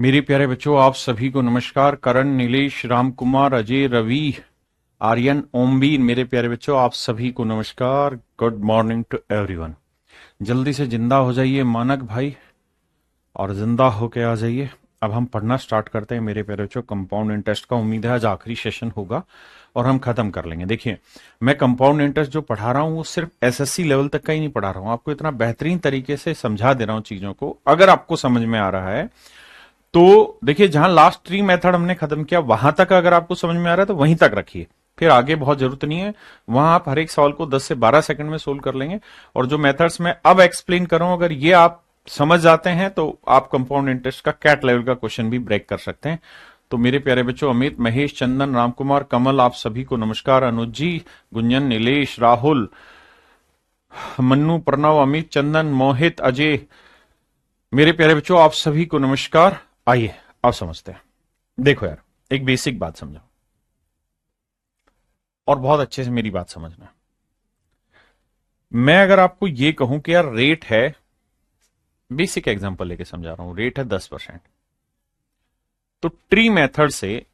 मेरे प्यारे बच्चों, आप सभी को नमस्कार। करण, नीलेश, राम कुमार, अजय, रवि, आर्यन, ओमवीर, मेरे प्यारे बच्चों, आप सभी को नमस्कार। Good morning to everyone. जल्दी से जिंदा हो जाइए मानक भाई, और जिंदा होके आ जाइए। अब हम पढ़ना स्टार्ट करते हैं मेरे प्यारे बच्चों। कंपाउंड इंटरेस्ट का उम्मीद है आज आखिरी सेशन होगा और हम खत्म कर लेंगे। देखिए, मैं कंपाउंड इंटरेस्ट जो पढ़ा रहा हूँ वो सिर्फ एसएससी लेवल तक का ही नहीं पढ़ा रहा हूँ, आपको इतना बेहतरीन तरीके से समझा दे रहा हूँ चीजों को। अगर आपको समझ में आ रहा है तो देखिए, जहां लास्ट ट्री मेथड हमने खत्म किया वहां तक अगर आपको समझ में आ रहा है तो वहीं तक रखिए, फिर आगे बहुत जरूरत नहीं है। वहां आप हर एक सवाल को 10 से 12 सेकंड में सोल्व कर लेंगे। और जो मेथड्स मैं अब एक्सप्लेन कर रहा हूं, अगर ये आप समझ जाते हैं तो आप कंपाउंड इंटरेस्ट का कैट लेवल का क्वेश्चन भी ब्रेक कर सकते हैं। तो मेरे प्यारे बच्चों, अमित, महेश, चंदन, रामकुमार, कमल, आप सभी को नमस्कार। अनुज जी, गुंजन, नीलेश, राहुल, मन्नू, प्रणव, अमित, चंदन, मोहित, अजय, मेरे प्यारे बच्चों, आप सभी को नमस्कार। आइए अब समझते हैं। देखो यार, एक बेसिक बात समझो और बहुत अच्छे से मेरी बात समझना। मैं अगर आपको यह कहूं कि यार रेट है, बेसिक एग्जांपल लेके समझा रहा हूं, रेट है 10%, तो ट्री मेथड से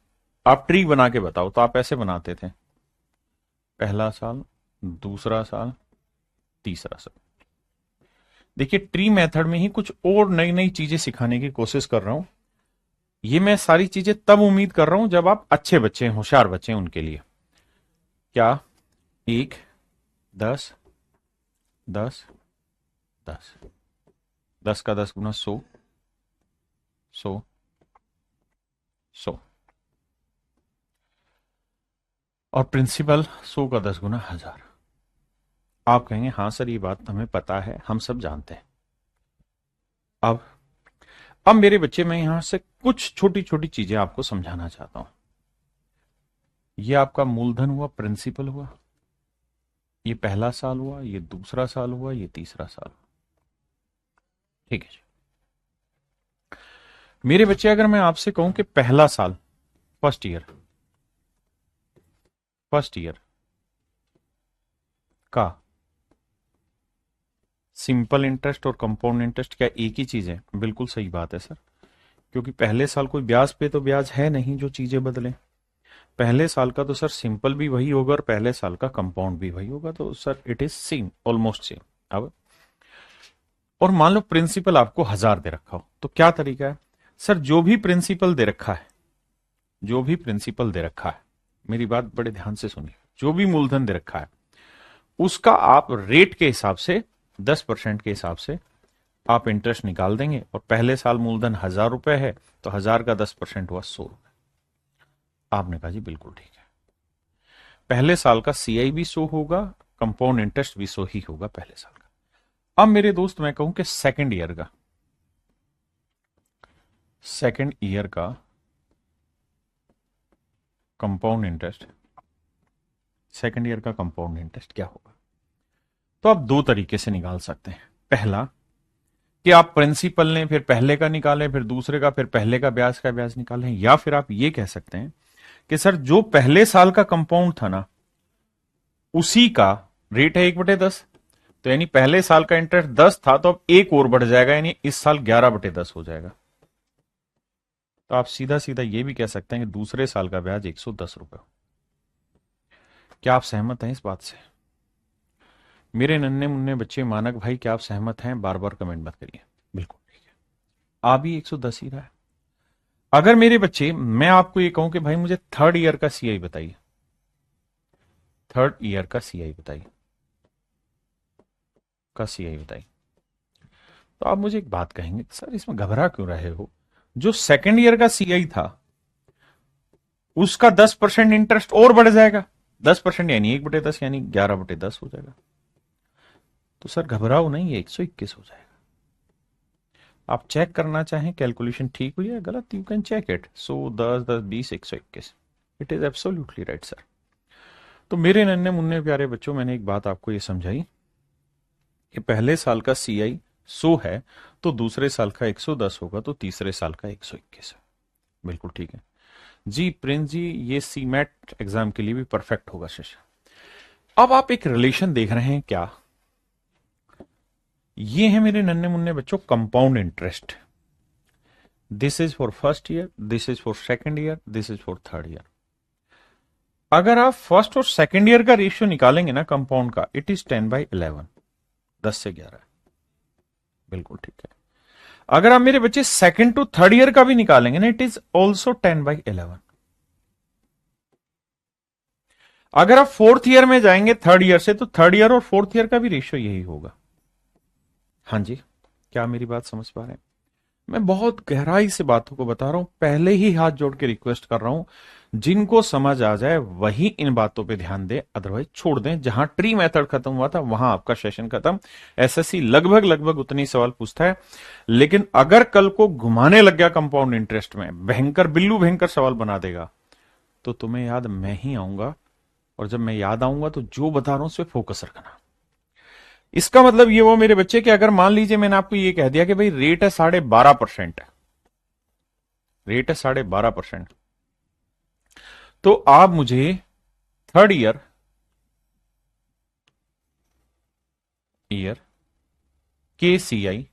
आप ट्री बना के बताओ तो आप ऐसे बनाते थे, पहला साल, दूसरा साल, तीसरा साल। देखिए, ट्री मेथड में ही कुछ और नई नई चीजें सिखाने की कोशिश कर रहा हूं। ये मैं सारी चीजें तब उम्मीद कर रहा हूं जब आप अच्छे बच्चे हैं, होशियार बच्चे हैं, उनके लिए। क्या? 1, 10, 10, 10, 10 का 10 गुना 100, 100, 100, और प्रिंसिपल 100 का 10 गुना 1000। आप कहेंगे हाँ सर, ये बात हमें पता है, हम सब जानते हैं। अब अब मेरे बच्चे, मैं यहां से कुछ छोटी छोटी चीजें आपको समझाना चाहता हूं। ये आपका मूलधन हुआ, प्रिंसिपल हुआ, ये पहला साल हुआ, ये दूसरा साल हुआ, ये तीसरा साल। ठीक है जी। मेरे बच्चे, अगर मैं आपसे कहूं कि पहला साल, फर्स्ट ईयर का सिंपल इंटरेस्ट और कंपाउंड इंटरेस्ट क्या एक ही चीज है? बिल्कुल सही बात है सर, क्योंकि पहले साल कोई ब्याज पे तो ब्याज है नहीं जो चीजें बदले। पहले साल का तो सर सिंपल भी वही होगा और पहले साल का कंपाउंड भी वही होगा, तो sir it is same, almost same. अब और मान लो प्रिंसिपल आपको 1000 दे रखा हो, तो क्या तरीका है? सर, जो भी प्रिंसिपल दे रखा है, जो भी प्रिंसिपल दे रखा है, मेरी बात बड़े ध्यान से सुनिए, जो भी मूलधन दे रखा है उसका आप रेट के हिसाब से 10% के हिसाब से आप इंटरेस्ट निकाल देंगे। और पहले साल मूलधन 1000 रुपए है तो 1000 का 10% हुआ 100 रुपए। आपने कहा जी बिल्कुल ठीक है। पहले साल का सीआई भी 100 होगा, कंपाउंड इंटरेस्ट भी 100 ही होगा पहले साल का। अब मेरे दोस्त, मैं कहूं कि सेकेंड ईयर का कंपाउंड इंटरेस्ट, सेकेंड ईयर का कंपाउंड इंटरेस्ट क्या होगा? तो आप दो तरीके से निकाल सकते हैं। पहला, कि आप प्रिंसिपल लें, फिर पहले का निकालें, फिर दूसरे का, फिर पहले का ब्याज निकालें। या फिर आप ये कह सकते हैं कि सर, जो पहले साल का कंपाउंड था ना, उसी का रेट है 1/10, तो यानी पहले साल का इंटरेस्ट 10 था तो अब एक और बढ़ जाएगा, यानी इस साल 11/10 हो जाएगा। तो आप सीधा सीधा ये भी कह सकते हैं कि दूसरे साल का ब्याज 110 रुपए। क्या आप सहमत हैं इस बात से? मेरे नन्हे मुन्ने बच्चे मानक भाई, क्या आप सहमत हैं? बार बार कमेंट मत करिए। बिल्कुल ठीक है, आ भी 110 ही रहा है। अगर मेरे बच्चे, मैं आपको ये कहूं कि भाई मुझे थर्ड ईयर का सीआई बताइए, थर्ड ईयर का सीआई बताइए, तो आप मुझे एक बात कहेंगे, सर इसमें घबरा क्यों रहे हो? जो सेकंड ईयर का सीआई था उसका 10% इंटरेस्ट और बढ़ जाएगा। 10% यानी 1/10, यानी 11/10 हो जाएगा। तो सर घबराओ नहीं, ये 121 हो जाएगा। आप चेक करना चाहें कैलकुलेशन ठीक हुई है गलत, you can check it. 100, 10, 10, 20, 121, it is absolutely right sir. तो मेरे नन्हे मुन्ने प्यारे बच्चों, मैंने एक बात आपको ये समझाई कि पहले साल का सीआई 100 है तो दूसरे साल का 110 होगा, तो तीसरे साल का 121 है। बिल्कुल ठीक है जी। प्रिंस जी, ये सीमेट एग्जाम के लिए भी परफेक्ट होगा शिष्य। अब आप एक रिलेशन देख रहे हैं क्या? ये है मेरे नन्हे मुन्ने बच्चों compound interest. This is for first year, this is for second year, this is for third year. अगर आप फर्स्ट और सेकेंड ईयर का रेशियो निकालेंगे ना कंपाउंड का, इट इज 10/11, 10 से 11, बिल्कुल ठीक है। अगर आप मेरे बच्चे सेकेंड टू थर्ड ईयर का भी निकालेंगे ना, इट इज ऑल्सो 10/11। अगर आप फोर्थ ईयर में जाएंगे थर्ड ईयर से, तो थर्ड ईयर और फोर्थ ईयर का भी रेशियो यही होगा। हाँ जी, क्या मेरी बात समझ पा रहे हैं? मैं बहुत गहराई से बातों को बता रहा हूं, पहले ही हाथ जोड़ के रिक्वेस्ट कर रहा हूं, जिनको समझ आ जाए वही इन बातों पे ध्यान दें, अदरवाइज छोड़ दें। जहां ट्री मेथड खत्म हुआ था वहां आपका सेशन खत्म। एसएससी लगभग लगभग उतनी सवाल पूछता है, लेकिन अगर कल को घुमाने लग गया कंपाउंड इंटरेस्ट में, भयंकर बिल्लू भयंकर सवाल बना देगा, तो तुम्हें याद मैं ही आऊंगा, और जब मैं याद आऊंगा तो जो बता रहा हूं उस पर फोकस रखना। इसका मतलब ये वो मेरे बच्चे कि अगर मान लीजिए मैंने आपको ये कह दिया कि भाई रेट है 12.5%, रेट है 12.5%, तो आप मुझे थर्ड ईयर के सी आई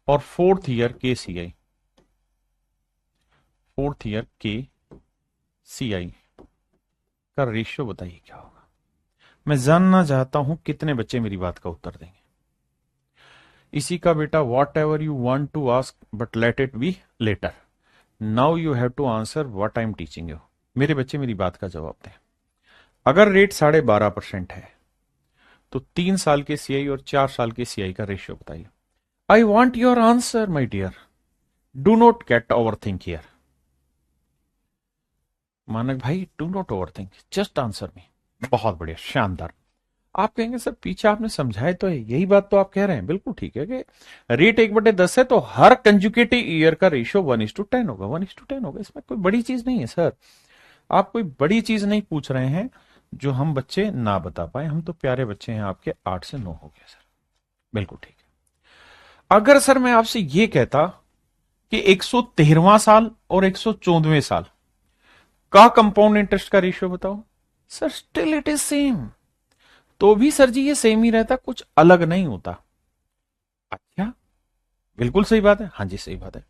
और फोर्थ ईयर के सी आई, फोर्थ ईयर के सी आई का रेशियो बताइए क्या होगा। मैं जानना चाहता हूं कितने बच्चे मेरी बात का उत्तर देंगे। इसी का बेटा whatever you want to ask, but let it be later. Now you have to answer what I am teaching you. मेरे बच्चे मेरी बात का जवाब दें। अगर रेट 12.5% है, तो 3 साल के सीआई और 4 साल के सीआई का रेशियो बताइए। I want your answer my dear, do not get over think here. Manak भाई, do not over think, just answer me. बहुत बढ़िया, शानदार। आप कहेंगे सर पीछे आपने समझाए तो है, यही बात तो आप कह रहे हैं, बिल्कुल ठीक है कि रेट 1/10 है, तो हर कंजुकेटिव ईयर का रेशियो 1:10 होगा, 1:10 होगा। इसमें कोई बड़ी चीज नहीं है सर। आप कोई बड़ी चीज नहीं पूछ रहे हैं जो हम बच्चे ना बता पाए। हम तो प्यारे बच्चे हैं आपके, 8 से 9 हो गया सर, बिल्कुल ठीक है। अगर सर मैं आपसे ये कहता कि 113वां साल और 114वें साल का कंपाउंड इंटरेस्ट का रेशियो बताओ, sir still it is same. तो भी सर जी ये सेम ही रहता, कुछ अलग नहीं होता। अच्छा, बिल्कुल सही बात है, हाँ जी सही बात है।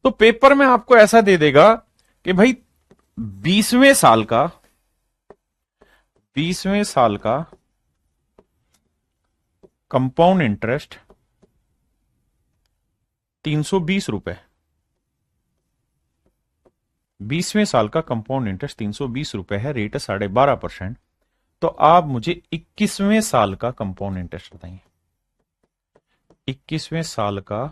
तो पेपर में आपको ऐसा दे देगा कि भाई 20वें साल का, 20वें साल का कंपाउंड इंटरेस्ट 320 रुपए, 20वें साल का कंपाउंड इंटरेस्ट 320 रुपए है, रेट है 12.5%। तो आप मुझे 21वें साल का कंपाउंड इंटरेस्ट बताइए। 21वें साल का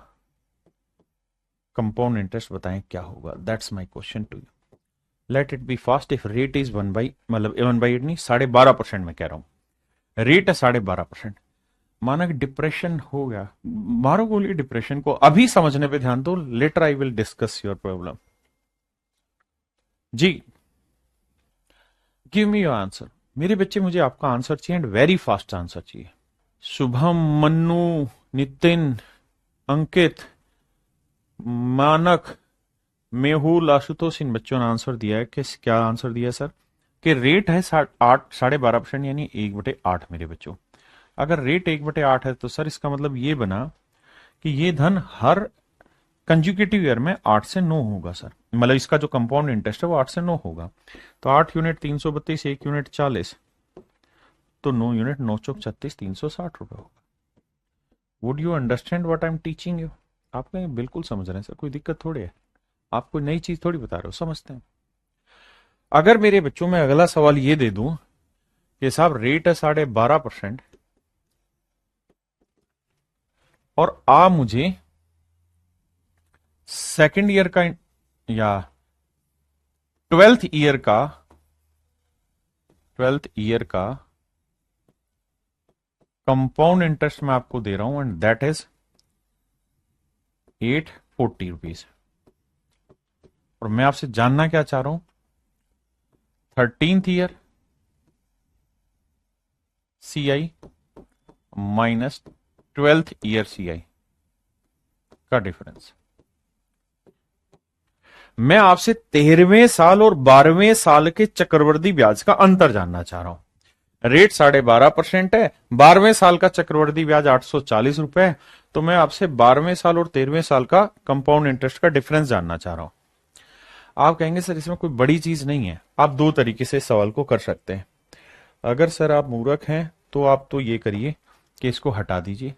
कंपाउंड इंटरेस्ट बताएं क्या होगा। That's my question to you. Let it be fast. If rate is 1/, मतलब 1/8 नहीं, 12.5% में कह रहा हूं, रेट है 12.5%। मानक डिप्रेशन हो गया, मारो गोली डिप्रेशन को, अभी समझने पे ध्यान दो, later I will discuss your problem. जी, गिव मी योर आंसर। मेरे बच्चे मुझे आपका आंसर चाहिए, एंड वेरी फास्ट आंसर चाहिए। शुभम, मन्नू, नितिन, अंकित, मानक, मेहुल, आशुतोष, इन बच्चों ने आंसर दिया है कि क्या आंसर दिया है सर? कि रेट है 12.5%, यानी 1/8 मेरे बच्चों। अगर रेट 1/8 है तो सर इसका मतलब ये बना कि ये धन हर कंजुकेटिव ईयर में 8 से 9 होगा सर। मतलब इसका जो कंपाउंड इंटरेस्ट है वो 8 से 9 होगा। तो 8 यूनिट 332, 1 यूनिट 40, तो 9 यूनिट 9 चौक 36, 360 रुपए होगा। Would you understand what I am teaching you? आप कहेंगे बिल्कुल समझ रहे हैं सर, कोई दिक्कत थोड़ी है, आप कोई नई चीज थोड़ी बता रहे हो, समझते हैं। अगर मेरे बच्चों में अगला सवाल ये दे दूं कि साहब रेट है 12.5% और आप मुझे सेकेंड ईयर का या 12th ईयर का कंपाउंड इंटरेस्ट मैं आपको दे रहा हूं, एंड दैट इज 840 रुपीज। और मैं आपसे जानना क्या चाह रहा हूं, 13th year CI minus 12th year CI का डिफरेंस। मैं आपसे 13वें साल और 12वें साल के चक्रवृद्धि ब्याज का अंतर जानना चाह रहा हूं। रेट 12.5% है, 12वें साल का चक्रवृद्धि ब्याज 840 रुपए है। तो मैं आपसे 12वें साल और 13वें साल का कंपाउंड इंटरेस्ट का डिफरेंस जानना चाह रहा हूं। आप कहेंगे सर इसमें कोई बड़ी चीज नहीं है। आप दो तरीके से इस सवाल को कर सकते हैं। अगर सर आप मूर्ख हैं तो आप तो ये करिए कि इसको हटा दीजिए,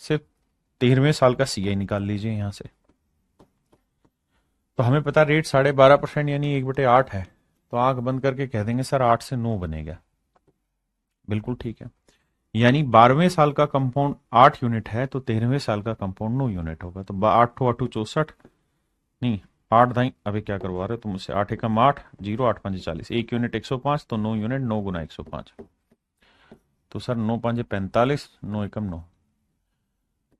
सिर्फ 13वें साल का सीआई निकाल लीजिए यहां से। तो हमें पता रेट 12.5% यानी 1/8 है। तो आंख बंद करके कह देंगे सर 8 से 9 बनेगा। बिल्कुल ठीक है। यानी 12वें साल का कंपाउंड 8 यूनिट है तो 13वें साल का कंपाउंड 9 यूनिट होगा। तो 8 8 64 नहीं, 8 दाई अभी क्या करवा रहे हो तुम मुझसे। 8 एकम 8, 0 8 5 40, 1 यूनिट 105, तो 9 यूनिट 9 गुना 105। तो सर 9 5 45, 9 एकम 9।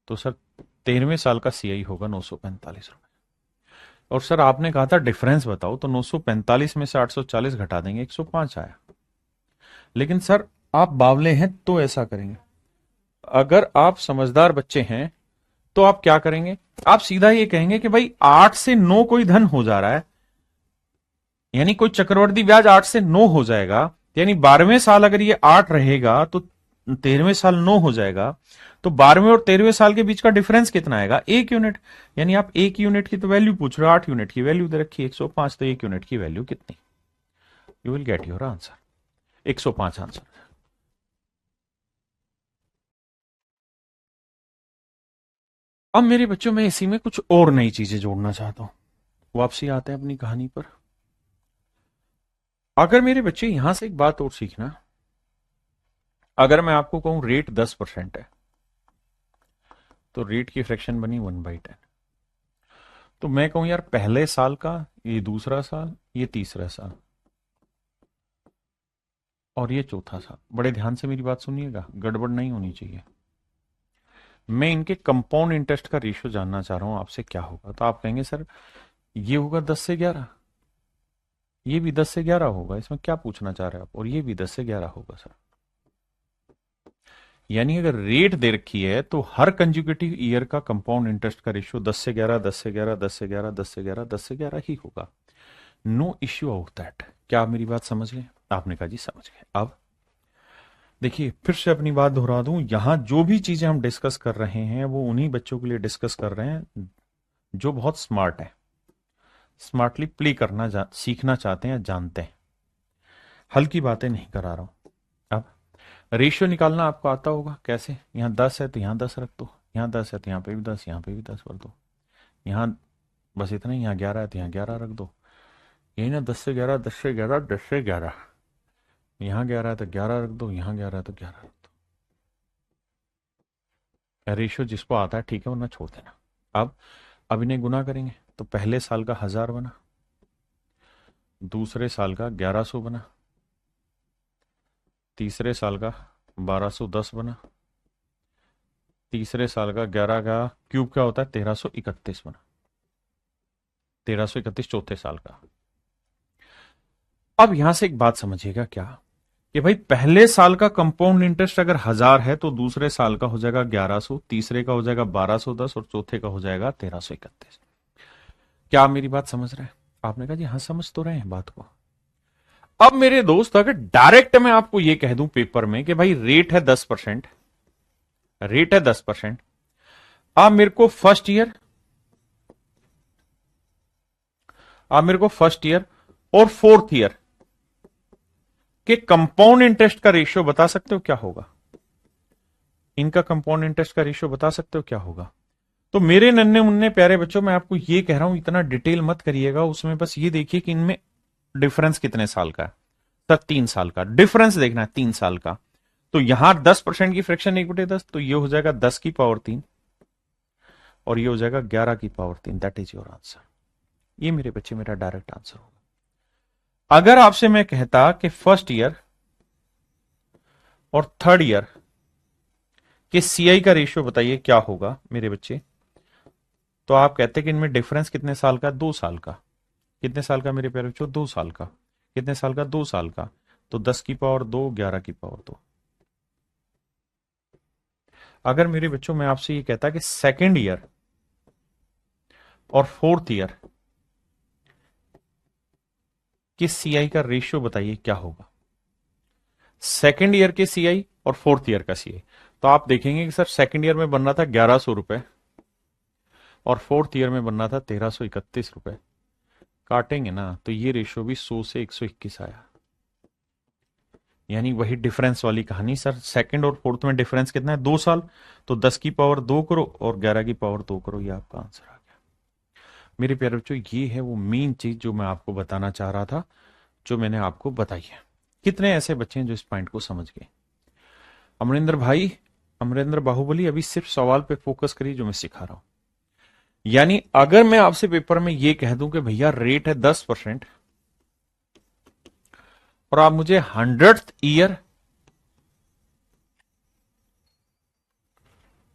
तो सर 13वें साल का सीआई होगा 945 रुपए। और सर आपने कहा था डिफरेंस बताओ, तो 945 में से 840 घटा देंगे, 105 आया। लेकिन सर आप बावले हैं तो ऐसा करेंगे। अगर आप समझदार बच्चे हैं तो आप क्या करेंगे, आप सीधा ये कहेंगे कि भाई 8 से 9 कोई धन हो जा रहा है, यानी कोई चक्रवर्ती ब्याज 8 से 9 हो जाएगा। यानी 12वें साल अगर ये 8 रहेगा तो 13वें साल 9 हो जाएगा। तो 12वें और 13वें साल के बीच का डिफरेंस कितना आएगा, 1 यूनिट। यानी आप 1 यूनिट की तो वैल्यू पूछ रहे हो, 8 यूनिट की वैल्यू दे रखी है 105, तो 1 यूनिट की वैल्यू कितनी। You will get your answer, 105 answer. अब मेरे बच्चों में इसी में कुछ और नई चीजें जोड़ना चाहता हूं। वापसी आते हैं अपनी कहानी पर। अगर मेरे बच्चे यहां से एक बात और सीखना, अगर मैं आपको कहूं रेट 10% है तो रेट की फ्रैक्शन बनी 1/10। तो मैं कहूं यार पहले साल का, ये दूसरा साल, ये तीसरा साल और ये चौथा साल, बड़े ध्यान से मेरी बात सुनिएगा, गड़बड़ नहीं होनी चाहिए। मैं इनके कंपाउंड इंटरेस्ट का रेशियो जानना चाह रहा हूं आपसे, क्या होगा। तो आप कहेंगे सर ये होगा 10 से 11, ये भी 10 से 11 होगा, इसमें क्या पूछना चाह रहे हैं आप, और ये भी 10 से 11 होगा सर। यानी अगर रेट दे रखी है तो हर कंज्यूकेटिव ईयर का कंपाउंड इंटरेस्ट का रेशियो 10 से 11, 10 से 11, 10 से 11, 10 से 11, 10 से 11 ही होगा। No issue of that. क्या आप मेरी बात समझ गए। आपने कहा जी समझ गए। अब देखिए फिर से अपनी बात दोहरा दूं, यहां जो भी चीजें हम डिस्कस कर रहे हैं वो उन्हीं बच्चों के लिए डिस्कस कर रहे हैं जो बहुत स्मार्ट है, स्मार्टली प्ले करना सीखना चाहते हैं, जानते हैं। हल्की बातें नहीं करा रहा हूं। अब रेशियो निकालना आपको आता होगा कैसे। यहां 10 है तो यहां 10 रख दो, यहां 10 है तो यहां पे भी 10, यहां पे भी 10 कर दो। यहां बस इतना ही, यहां 11 है तो यहां 11 रख दो। यही ना 10 से 11, 10 से 11, 10 से 11। यहां 11 है तो 11 रख दो, यहां 11 है तो 11 रख दो। रेशियो जिसको आता है ठीक है, वरना छोड़ देना। अब इन्हें गुना करेंगे तो पहले साल का 1000 बना, दूसरे साल का 1100 बना, तीसरे साल का 1210 बना, तीसरे साल का 11 का क्यूब क्या होता है 1331 बना, 1331 चौथे साल का। अब यहां से एक बात समझिएगा क्या, कि भाई पहले साल का कंपाउंड इंटरेस्ट अगर 1000 है तो दूसरे साल का हो जाएगा 1100, तीसरे का हो जाएगा 1210 और चौथे का हो जाएगा 1331। क्या आप मेरी बात समझ रहे हैं। आपने कहा जी हाँ समझ तो रहे हैं बात को। अब मेरे दोस्त अगर डायरेक्ट मैं आपको यह कह दूं पेपर में कि भाई रेट है 10%, रेट है 10%, आप मेरे को फर्स्ट ईयर, आप मेरे को फर्स्ट ईयर और फोर्थ ईयर के कंपाउंड इंटरेस्ट का रेशियो बता सकते हो क्या होगा। इनका कंपाउंड इंटरेस्ट का रेशियो बता सकते हो क्या होगा। तो मेरे नन्हे मुन्ने प्यारे बच्चों मैं आपको ये कह रहा हूं, इतना डिटेल मत करिएगा उसमें, बस ये देखिए कि इनमें डिफरेंस कितने साल का है। सर 3 साल का डिफरेंस देखना है, 3 साल का। तो यहां 10% की फ्रैक्शन 1/10, तो ये हो जाएगा 10 की पावर 3 और ये हो जाएगा 11 की power 3। That is your answer. ये मेरे बच्चे मेरा डायरेक्ट आंसर होगा। अगर आपसे मैं कहता कि फर्स्ट ईयर और थर्ड ईयर के सीआई का रेशियो बताइए क्या होगा मेरे बच्चे, तो आप कहते कि इनमें डिफरेंस कितने साल का, 2 साल का। कितने साल का मेरे प्यारे बच्चों, 2 साल का। कितने साल का, 2 साल का। तो 10 की पावर 2, 11 की पावर 2। अगर मेरे बच्चों मैं आपसे ये कहता कि सेकेंड ईयर और फोर्थ ईयर के सीआई का रेशियो बताइए क्या होगा, सेकेंड ईयर के सीआई और फोर्थ ईयर का सीआई। तो आप देखेंगे कि सर सेकेंड ईयर में बन रहा था 1100 रुपए और फोर्थ ईयर में बन रहा था 1331 रुपए। काटेंगे ना तो ये रेशियो भी 100 से 121 आया। यानी वही डिफरेंस वाली कहानी। सर सेकंड और फोर्थ में डिफरेंस कितना है? 2 साल। तो 10 की पावर 2 करो और 11 की पावर 2 करो, ये आपका आंसर आ गया। मेरे प्यारे बच्चों, ये है वो मेन चीज जो मैं आपको बताना चाह रहा था, जो मैंने आपको बताई है। कितने ऐसे बच्चे हैं जो इस पॉइंट को समझ गए? अमरिंदर भाई, अमरिंदर बाहुबली, अभी सिर्फ सवाल पे फोकस करिए जो मैं सिखा रहा हूं। यानी अगर मैं आपसे पेपर में ये कह दूं कि भैया रेट है 10% और आप मुझे 100th ईयर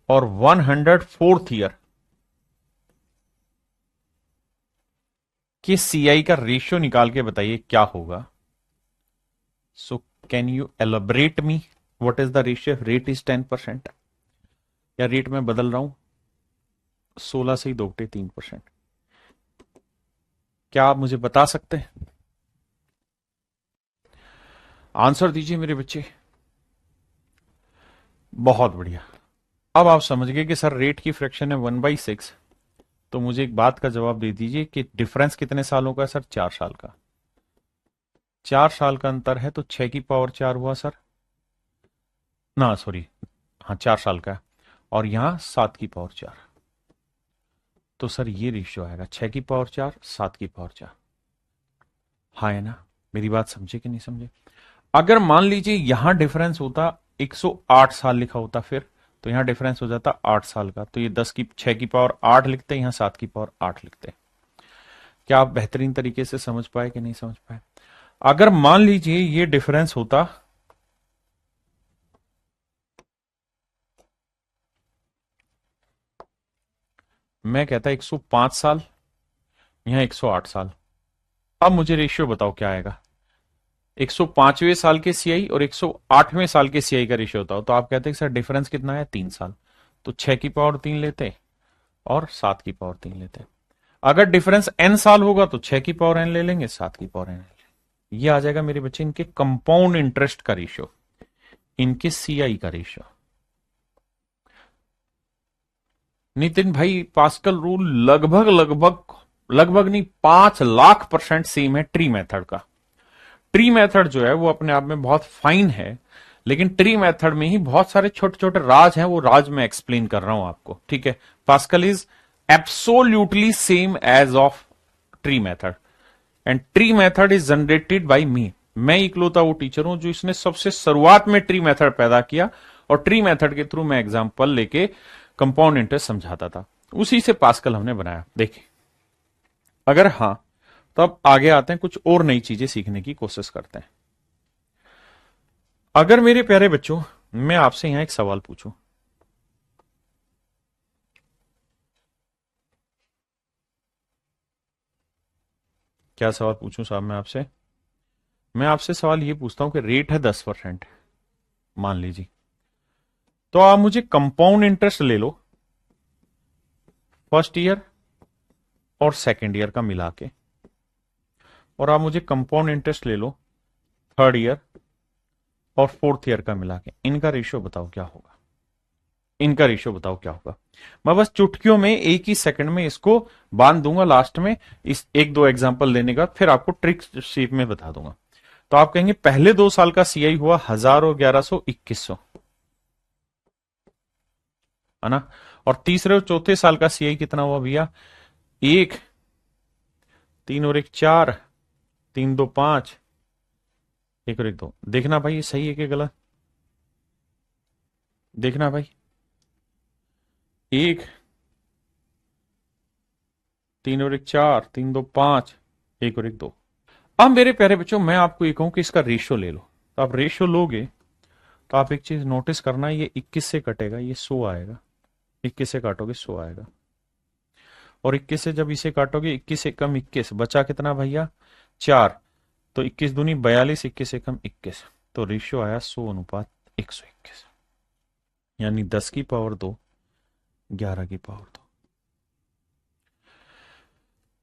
और 104th ईयर कि सीआई का रेशियो निकाल के बताइए क्या होगा। So can you elaborate me what is the ratio? Rate is 10%, या रेट में बदल रहा हूं 16 से ही 2/3%। क्या आप मुझे बता सकते हैं? आंसर दीजिए मेरे बच्चे। बहुत बढ़िया। अब आप समझ गए कि सर रेट की फ्रैक्शन है 1/6। तो मुझे एक बात का जवाब दे दीजिए कि डिफरेंस कितने सालों का है? सर 4 साल का। 4 साल का अंतर है तो 6 की पावर 4 हुआ सर, ना सॉरी, हाँ 4 साल का है। और यहां 7 की पावर 4। तो सर ये रेशियो आएगा 6 की पावर 4, 7 की पावर 4। हाँ है ना? मेरी बात समझे कि नहीं समझे? अगर मान लीजिए यहां डिफरेंस होता 108 साल लिखा होता, फिर तो यहां डिफरेंस हो जाता 8 साल का। तो ये 6 की पावर 8 लिखते, यहां 7 की पावर 8 लिखते। क्या आप बेहतरीन तरीके से समझ पाए कि नहीं समझ पाए? अगर मान लीजिए ये डिफरेंस होता, मैं कहता 105 साल, यहां 108 साल। अब मुझे रेशियो बताओ क्या आएगा? 105वें साल के सीआई और 108वें साल के सीआई का रेशियो बताओ। तो आप कहते हैं सर डिफरेंस कितना है? 3 साल। तो 6 की पावर 3 लेते और 7 की पावर 3 लेते। अगर डिफरेंस n साल होगा तो 6 की पावर n ले लेंगे, 7 की पावर n ले लेंगे। ये आ जाएगा मेरे बच्चे इनके कंपाउंड इंटरेस्ट का रेशियो, इनके सीआई का रेशियो। नितिन भाई, पास्कल रूल लगभग लगभग लगभग नहीं, 5 लाख% सेम है ट्री मेथड का। ट्री मेथड जो है वो अपने आप में बहुत फाइन है, लेकिन ट्री मेथड में ही बहुत सारे छोटे छोटे राज हैं, वो राज मैं एक्सप्लेन कर रहा हूं आपको, ठीक है? Pascal is absolutely same as of tree method, and tree method is generated by me. मैं इकलौता वो टीचर हूं जो इसने सबसे शुरुआत में ट्री मेथड पैदा किया, और ट्री मेथड के थ्रू मैं एग्जांपल लेके कंपाउंड इंटरेस्ट समझाता था। उसी से पास्कल हमने बनाया। देखिए, अगर हाँ तो अब आगे आते हैं, कुछ और नई चीजें सीखने की कोशिश करते हैं। अगर मेरे प्यारे बच्चों मैं आपसे यहां एक सवाल पूछूं, क्या सवाल पूछूं साहब मैं आपसे सवाल ये पूछता हूं कि रेट है 10%, मान लीजिए, तो आप मुझे कंपाउंड इंटरेस्ट ले लो फर्स्ट ईयर और सेकेंड ईयर का मिला के, और आप मुझे कंपाउंड इंटरेस्ट ले लो थर्ड ईयर और फोर्थ ईयर का मिला के। इनका रेशियो बताओ क्या होगा? इनका रेशियो बताओ क्या होगा? मैं बस चुटकियों में एक ही सेकंड में इसको बांध दूंगा लास्ट में, इस एक दो एग्जांपल देने का, फिर आपको ट्रिक शेप में बता दूंगा। तो आप कहेंगे पहले 2 साल का सीआई हुआ 1000 और 1100 2100, है ना? और तीसरे और चौथे साल का सीआई कितना हुआ भैया? 1 3 और 1 4, 3 2 5, 1 और 1 2। देखना भाई ये सही है कि गलत? देखना भाई, 1 3 और 1 4, 3 2 5, 1 और 1 2। अब मेरे प्यारे बच्चों मैं आपको ये कहूं कि इसका रेशियो ले लो। तो आप रेशियो लोगे तो आप एक चीज नोटिस करना, ये 21 से कटेगा, ये 100 आएगा। 21 से काटोगे 100 आएगा, और 21 से जब इसे काटोगे 21 से कम 21, बचा कितना भैया? 4। तो 21 दूनी 42, 21 से कम 21, तो रेशियो आया 100:121। यानी 10 की पावर 2, 11 की पावर 2।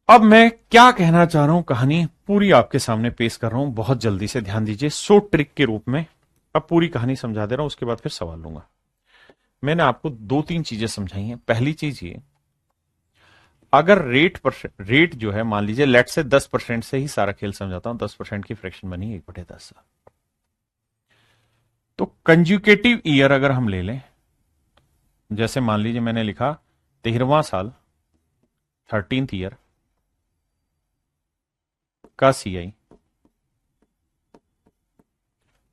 अब मैं क्या कहना चाह रहा हूं, कहानी पूरी आपके सामने पेश कर रहा हूं, बहुत जल्दी से ध्यान दीजिए, 100 ट्रिक के रूप में अब पूरी कहानी समझा दे रहा हूं, उसके बाद फिर सवाल लूंगा। मैंने आपको दो तीन चीजें समझाई हैं। पहली चीज ये, अगर रेट जो है, मान लीजिए लेट से 10% से ही सारा खेल समझाता हूं, 10% की फ्रैक्शन बनी 1/10। तो कंजुकेटिव ईयर अगर हम ले लें, जैसे मान लीजिए मैंने लिखा 13वां साल, 13th ईयर का सीआई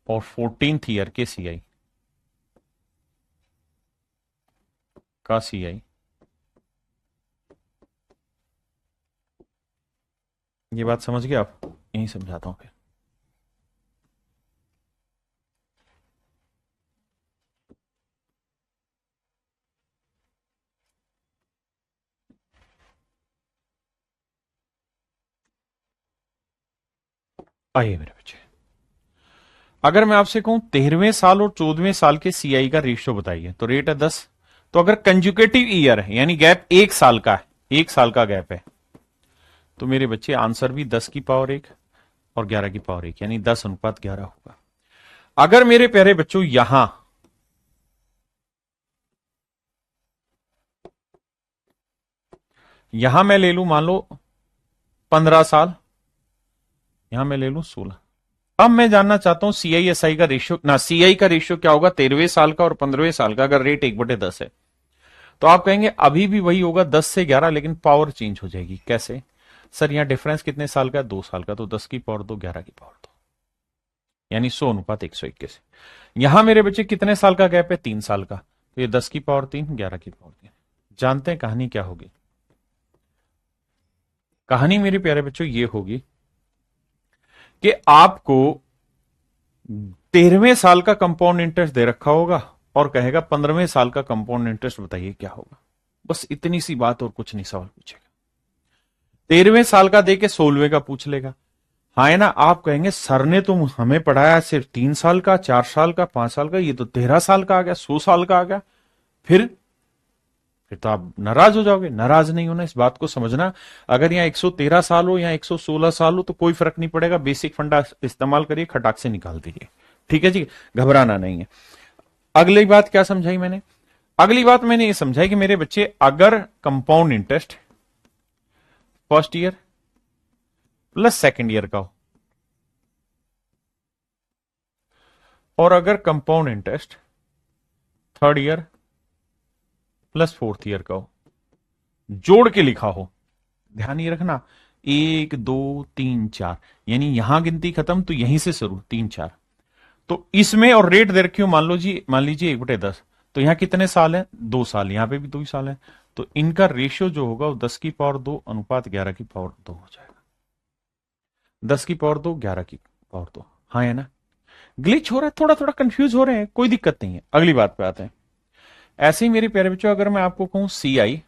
और 14th ईयर के सीआई का सीआई, ये बात समझ गए आप? यही समझाता हूं फिर। आइए मेरे बच्चे, अगर मैं आपसे कहूं 13वें साल और 14वें साल के सीआई का रेशियो बताइए, तो रेट है 10। तो अगर कंजुकेटिव ईयर है, यानी गैप 1 साल का है, 1 साल का गैप है, तो मेरे बच्चे आंसर भी 10 की पावर 1 और 11 की पावर 1, यानी 10:11 होगा। अगर मेरे प्यारे बच्चों यहां मैं ले लूं, मान लो 15 साल, यहां मैं ले लूं 16। अब मैं जानना चाहता हूं सीआई एसआई का रेशियो, ना सीआई का रेशियो क्या होगा 13वें साल का और 15वें साल का, अगर रेट 1/10 है। तो आप कहेंगे अभी भी वही होगा 10 से 11, लेकिन पावर चेंज हो जाएगी। कैसे सर? यहां डिफरेंस कितने साल का है? 2 साल का, तो 10 की पावर 2, 11 की पावर 2, यानी 100:121। यहां मेरे बच्चे कितने साल का गैप है? 3 साल का, तो ये 10 की पावर 3, 11 की पावर 3। जानते हैं कहानी क्या होगी? कहानी मेरे प्यारे बच्चों ये होगी कि आपको 13वें साल का कंपाउंड इंटरेस्ट दे रखा होगा और कहेगा 15वें साल का कंपाउंड इंटरेस्ट बताइए क्या होगा। बस इतनी सी बात, और कुछ नहीं सवाल पूछेगा। 13वें साल का देके 16वें का पूछ लेगा। हाँ है ना? आप कहेंगे सर ने तो हमें पढ़ाया सिर्फ 3 साल का, 4 साल का, 5 साल का, ये तो 13 साल का आ गया, 100 साल का आ गया। फिर तो आप नाराज हो जाओगे। नाराज नहीं होना, इस बात को समझना। अगर यहाँ 113 साल हो या 116 साल हो तो कोई फर्क नहीं पड़ेगा। बेसिक फंडा इस्तेमाल करिए, खटाक से निकाल दीजिए। ठीक है जी, घबराना नहीं है। अगली बात क्या समझाई मैंने? अगली बात मैंने ये समझाई कि मेरे बच्चे, अगर compound interest first year plus second year का हो, और अगर compound interest third year plus fourth year का हो, जोड़ के लिखा हो, ध्यान ये रखना, 1 2 3 4, यानी यहां गिनती खत्म तो यहीं से शुरू, 3 4। तो इसमें और रेट दे रखी हो, मान लीजिए 1/10, तो यहां कितने साल है? 2 साल, यहां पे भी 2 ही साल है। तो इनका रेशियो जो होगा वो 10 की पावर 2 अनुपात 11 की पावर 2 हो जाएगा। 10 की पावर 2, 11 की पावर 2। हाँ है ना? ग्लिच हो रहा है, थोड़ा थोड़ा कंफ्यूज हो रहे हैं, कोई दिक्कत नहीं है। अगली बात पे आते हैं। ऐसे ही मेरे प्यारे बच्चों, अगर मैं आपको कहूं सीआई,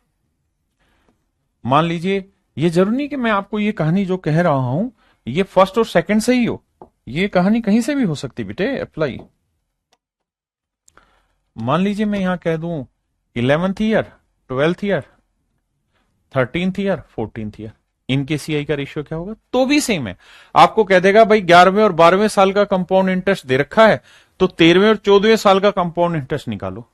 मान लीजिए, ये जरूरी नहीं कि मैं आपको ये कहानी जो कह रहा हूं ये फर्स्ट और सेकंड से ही हो, ये कहानी कहीं से भी हो सकती बेटे, अप्लाई। मान लीजिए मैं यहां कह दूं 11th year, 12th year, 13th year, 14th year, इनके सीआई का रेशियो क्या होगा? तो भी सेम है। आपको कह देगा भाई 11वें और 12वें साल का कंपाउंड इंटरेस्ट दे रखा है, तो 13वें और 14वें साल का कंपाउंड इंटरेस्ट निकालो।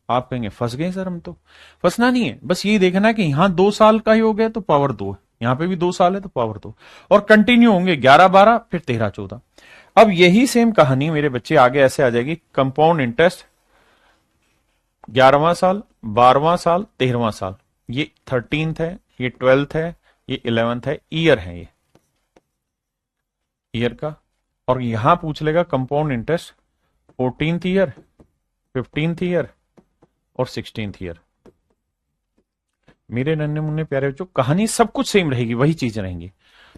आप कहेंगे फंस गए सर हम तो। फंसना नहीं है, बस ये देखना है कि यहां 2 साल का ही हो गया तो पावर 2 है, यहां पे भी 2 साल है तो पावर 2, और कंटिन्यू होंगे 11 12 फिर 13 14। अब यही सेम कहानी मेरे बच्चे आगे ऐसे आ जाएगी, कंपाउंड इंटरेस्ट 11वां साल, 12वां साल, 13वां साल, ये 13th है, ये 12th है, ये 11th है, ईयर है ये ईयर का। और यहां पूछ लेगा compound interest 14th year, 15th year और 16th ईयर। मेरे नन्हे मुन्ने प्यारे बच्चों, कहानी सब कुछ सेम रहेगी, वही चीज रहेंगी।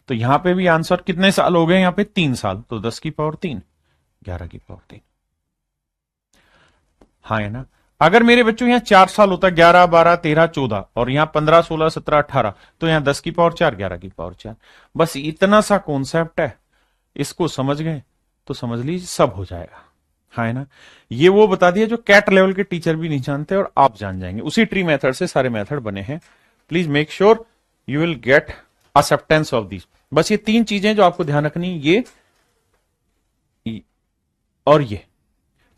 तो यहां पे भी आंसर कितने साल हो गए? यहां पे 3 साल, तो 10 की पावर 3, 11 की पावर 3। हाँ है ना? अगर मेरे बच्चों यहां 4 साल होता, 11 12 13 14, और यहां 15 16 17 18, तो यहां 10 की पावर 4, 11 की पावर 4। बस इतना सा कॉन्सेप्ट है, इसको समझ गए तो समझ लीजिए सब हो जाएगा। हाँ है ना? ये वो बता दिया जो कैट लेवल के टीचर भी नहीं जानते, और आप जान जाएंगे। उसी ट्री मेथड से सारे मेथड बने हैं। Please make sure you will get acceptance of this. बस ये 3 चीजें जो आपको ध्यान रखनी, ये और ये,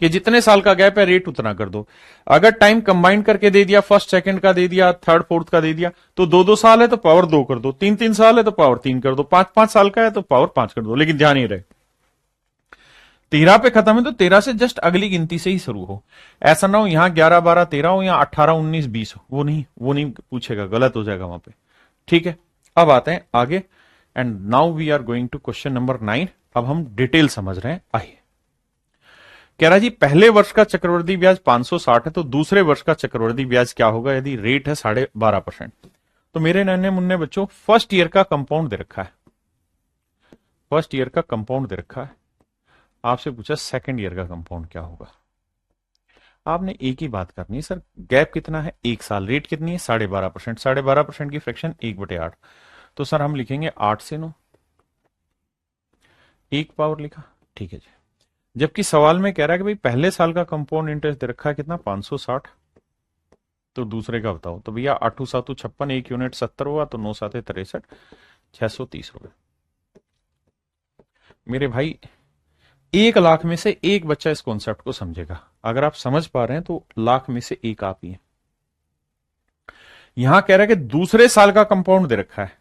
कि जितने साल का गैप है रेट उतना कर दो। अगर टाइम कंबाइन करके दे दिया, फर्स्ट सेकंड का दे दिया, थर्ड फोर्थ का दे दिया, तो 2-2 साल है तो पावर 2 कर दो, 3-3 साल है तो पावर 3 कर दो, 5-5 साल का है तो पावर 5 कर दो। लेकिन ध्यान ही रहे 13 पे खत्म है तो 13 से जस्ट अगली गिनती से ही शुरू हो। ऐसा ना हो यहां 11-12-13 हो या 18-19-20 हो, वो नहीं पूछेगा, गलत हो जाएगा वहां पे। ठीक है, अब आते हैं आगे। And now we are going to question number 9। अब हम डिटेल समझ रहे हैं, आइए। कह रहा जी पहले वर्ष का चक्रवृद्धि ब्याज 560 है तो दूसरे वर्ष का चक्रवृद्धि ब्याज क्या होगा यदि रेट है 12.5%। तो मेरे नन्हे मुन्ने बच्चों, फर्स्ट ईयर का कंपाउंड दे रखा है, फर्स्ट ईयर का कंपाउंड दे रखा है। आपसे पूछा सेकंड ईयर का कंपाउंड क्या होगा। आपने एक ही बात करनी है, सर गैप कितना है, 1 साल, रेट कितनी है 12.5%, 12.5% की फ्रैक्शन 1/8। तो सर हम लिखेंगे 8 से 9, 1 पावर लिखा, ठीक है जी। जबकि सवाल में कह रहा है कि भाई पहले साल का कंपाउंड इंटरेस्ट दे रखा है कितना 560, तो दूसरे का बताओ। तो भैया 8 7 56, 1 यूनिट 70 हुआ, तो 9 7 63, 630 रुपए। मेरे भाई 1 लाख में से एक बच्चा इस कॉन्सेप्ट को समझेगा। अगर आप समझ पा रहे हैं तो लाख में से एक आप ही हैं। यहां कह रहा है कि दूसरे साल का कंपाउंड दे रखा है,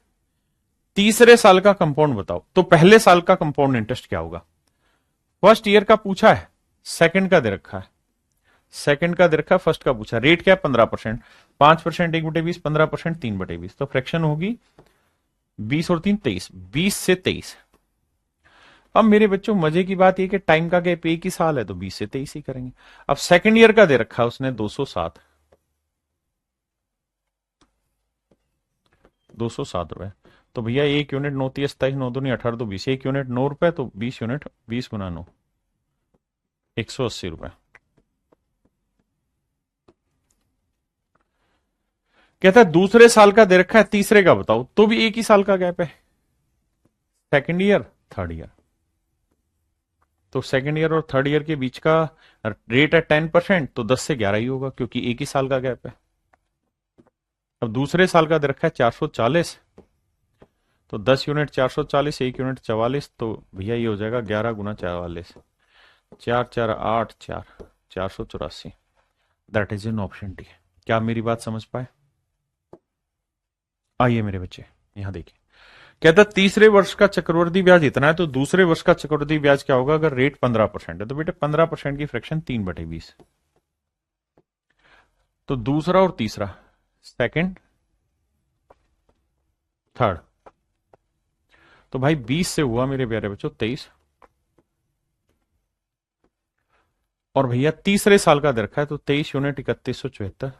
तीसरे साल का कंपाउंड बताओ। तो पहले साल का कंपाउंड इंटरेस्ट क्या होगा। फर्स्ट ईयर का पूछा है, सेकंड का दे रखा है, सेकंड का दे रखा है, फर्स्ट का पूछा। रेट क्या है 15%, 5% 1/20, 15% 3/20। तो फ्रैक्शन होगी 20 और 3 23, 20 से 23। अब मेरे बच्चों मजे की बात यह कि टाइम का गैप एक ही साल है तो 20 से 23 ही करेंगे। अब सेकंड ईयर का दे रखा है उसने 207, 207 रुपए। तो भैया 1 यूनिट 9 30 27, 9 दूनी 18 तो 20, 1 यूनिट 9 रुपए, तो 20 यूनिट 20 गुना 9, 180 रुपए। कहता है दूसरे साल का दे रखा है, तीसरे का बताओ। तो भी एक ही साल का गैप है, सेकंड ईयर थर्ड ईयर। तो सेकंड ईयर और थर्ड ईयर के बीच का रेट है 10%, तो 10 से 11 ही होगा क्योंकि एक ही साल का गैप है। अब दूसरे साल का दे रखा है 440, तो 10 यूनिट 440, 1 यूनिट 44, तो भैया ये हो जाएगा 11 गुना 44, 4 4 8 4, 484। That is in option D. क्या आप मेरी बात समझ पाए। आइए मेरे बच्चे यहां देखिए, कहता तीसरे वर्ष का चक्रवृद्धि ब्याज इतना है तो दूसरे वर्ष का चक्रवृद्धि ब्याज क्या होगा अगर रेट 15% है। तो बेटे 15% की फ्रैक्शन 3/20। तो दूसरा और तीसरा, सेकंड थर्ड, तो भाई 20 से हुआ मेरे प्यारे बच्चों 23। और भैया तीसरे साल का दे रखा है तो 23 यूनिट 3174,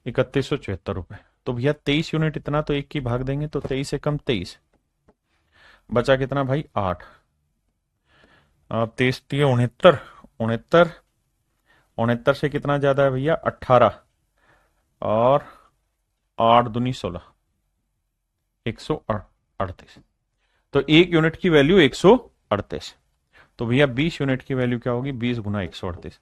3174 रुपए। तो भैया 23 यूनिट इतना तो एक की भाग देंगे, तो 23 से कम 23, बचा कितना भाई 8। अब 23 69, 69, 69 से कितना ज्यादा है भैया 18, और 8 दूनी 16, 138। तो एक यूनिट की वैल्यू 138। तो भैया 20 यूनिट की वैल्यू क्या होगी 20 गुना 138।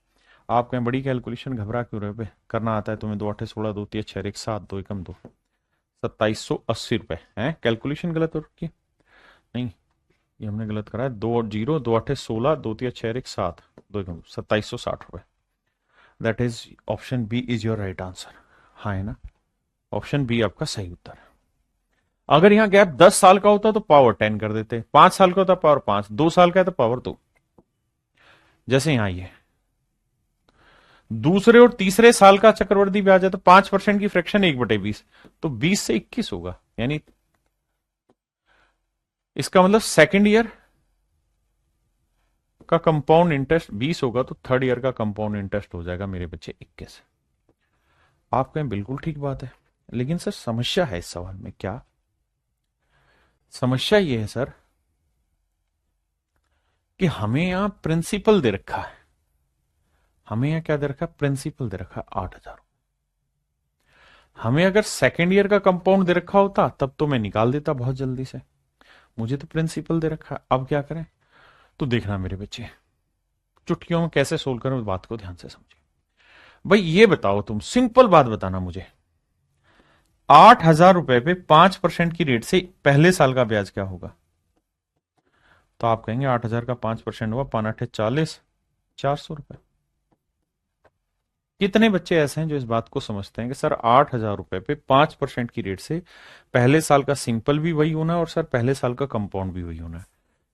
आप कहें बड़ी कैलकुलेशन, घबरा क्यों रहे पे, करना आता है तुम्हें। 2 8 16, 2 3 6 1 7, 2 एकम 2, 2780 रुपए है। कैलकुलेशन गलत हो रखी नहीं, ये हमने गलत करा है। 2 0, 2 8 16, 2 3 6 1 7, 2 एकम 2760 रुपए। That is option B is your right answer. हाँ है ना, ऑप्शन बी आपका सही उत्तर है। अगर यहां गैप 10 साल का होता तो पावर 10 कर देते, 5 साल का होता पावर 5, 2 साल का है तो पावर 2। जैसे यहां ये दूसरे और तीसरे साल का चक्रवृद्धि ब्याज है तो 5% की फ्रैक्शन 1/20, तो 20 से 21 होगा। यानी इसका मतलब सेकंड ईयर का कंपाउंड इंटरेस्ट 20 होगा तो थर्ड ईयर का कंपाउंड इंटरेस्ट हो जाएगा मेरे बच्चे 21। आप कहें बिल्कुल ठीक बात है, लेकिन सर समस्या है इस सवाल में। क्या समस्या यह है सर कि हमें यहां प्रिंसिपल दे रखा है, हमें यहां क्या दे रखा है प्रिंसिपल दे रखा है 8000। हमें अगर सेकेंड ईयर का कंपाउंड दे रखा होता तब तो मैं निकाल देता बहुत जल्दी से, मुझे तो प्रिंसिपल दे रखा है। अब क्या करें, तो देखना मेरे बच्चे चुटकियों में कैसे सोल्व करें, उस बात को ध्यान से समझिए। भाई ये बताओ, तुम सिंपल बात बताना मुझे, 8000 रुपए पे 5% की रेट से पहले साल का ब्याज क्या होगा। तो आप कहेंगे 8,000 का 5% हुआ 5×8=40, 400 रुपए। कितने बच्चे ऐसे हैं जो इस बात को समझते हैं कि सर 8,000 रुपए पे 5% की रेट से पहले साल का सिंपल भी वही होना है और सर पहले साल का कंपाउंड भी वही होना है।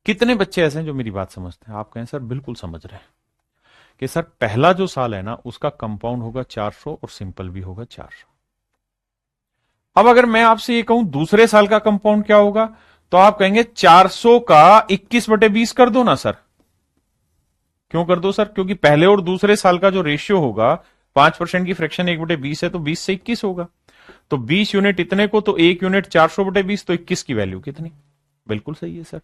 कितने बच्चे ऐसे हैं जो मेरी बात समझते हैं? आप कहें सर बिल्कुल समझ रहे हैं कि सर पहला जो साल है ना उसका कंपाउंड होगा 400 और सिंपल भी होगा 400। अब अगर मैं आपसे ये कहूं दूसरे साल का कंपाउंड क्या होगा, तो आप कहेंगे 400 का 21/20 कर दो ना सर। क्यों कर दो सर? क्योंकि पहले और दूसरे साल का जो रेशियो होगा 5% की फ्रैक्शन 1/20 है, तो 20 से 21 होगा। तो 20 यूनिट इतने को, तो 1 यूनिट 400/20, तो 21 की वैल्यू कितनी? बिल्कुल सही है सर।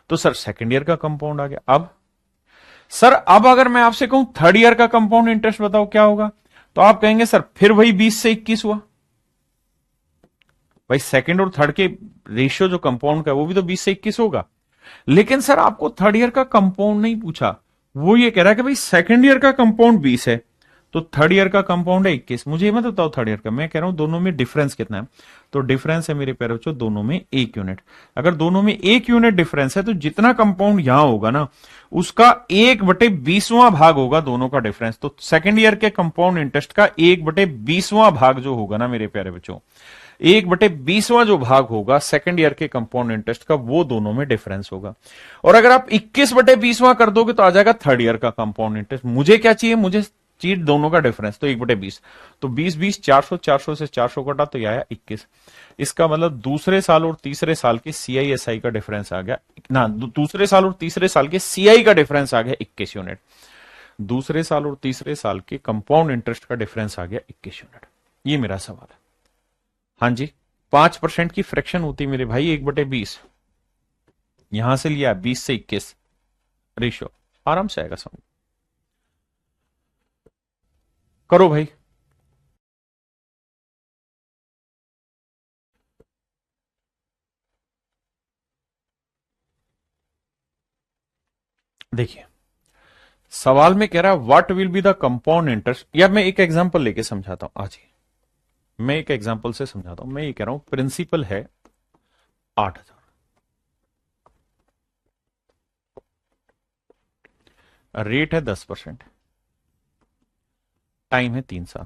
तो सर सेकेंड ईयर का कंपाउंड आ गया। अब सर अब अगर मैं आपसे कहूं थर्ड ईयर का कंपाउंड इंटरेस्ट बताओ क्या होगा, तो आप कहेंगे सर फिर वही 20 से 21 हुआ। भाई सेकंड और थर्ड के रेशियो जो कंपाउंड का है वो भी तो 20 से 21 होगा। लेकिन सर आपको थर्ड ईयर का कंपाउंड नहीं पूछा, वो ये कह रहा है कि भाई सेकंड ईयर का कंपाउंड 20 है तो थर्ड ईयर का कंपाउंड है 21। मुझे मत बताओ थर्ड ईयर का, मैं कह रहा हूं दोनों में डिफरेंस कितना है। तो डिफरेंस है मेरे प्यारे बच्चों दोनों में 1 यूनिट। अगर दोनों में 1 यूनिट डिफरेंस है तो जितना कंपाउंड यहां होगा ना उसका 1/20वां भाग होगा दोनों का डिफरेंस। तो सेकंड ईयर के कंपाउंड इंटरेस्ट का 1/20वां भाग जो होगा ना मेरे प्यारे बच्चों, 1/20वां जो भाग होगा सेकंड ईयर के कंपाउंड इंटरेस्ट का, वो दोनों में डिफरेंस होगा। और अगर आप 21/20वां कर दोगे तो आ जाएगा थर्ड ईयर का कंपाउंड इंटरेस्ट। मुझे क्या चाहिए? मुझे चीज दोनों का डिफरेंस, तो 1/20, तो 20 400, 400 से 400 कटा तो यह आया 21। इसका मतलब दूसरे साल और तीसरे साल के CISI का डिफरेंस आ गया ना, दूसरे साल और तीसरे साल के CI का डिफरेंस आ गया 21 यूनिट। दूसरे साल और तीसरे साल के कंपाउंड इंटरेस्ट का डिफरेंस आ गया 21 यूनिट। ये मेरा सवाल है। हाँ जी, 5% की फ्रैक्शन होती मेरे भाई 1/20, यहां से लिया 20 से 21 रेशियो, आराम से आएगा समझ। करो भाई। देखिए सवाल में कह रहा है what will be the compound interest, या मैं एक एग्जांपल लेके समझाता हूं। आज ही मैं एक एग्जांपल से समझाता हूं। मैं ये कह रहा हूं प्रिंसिपल है 8,000, रेट है 10%, टाइम है 3 साल।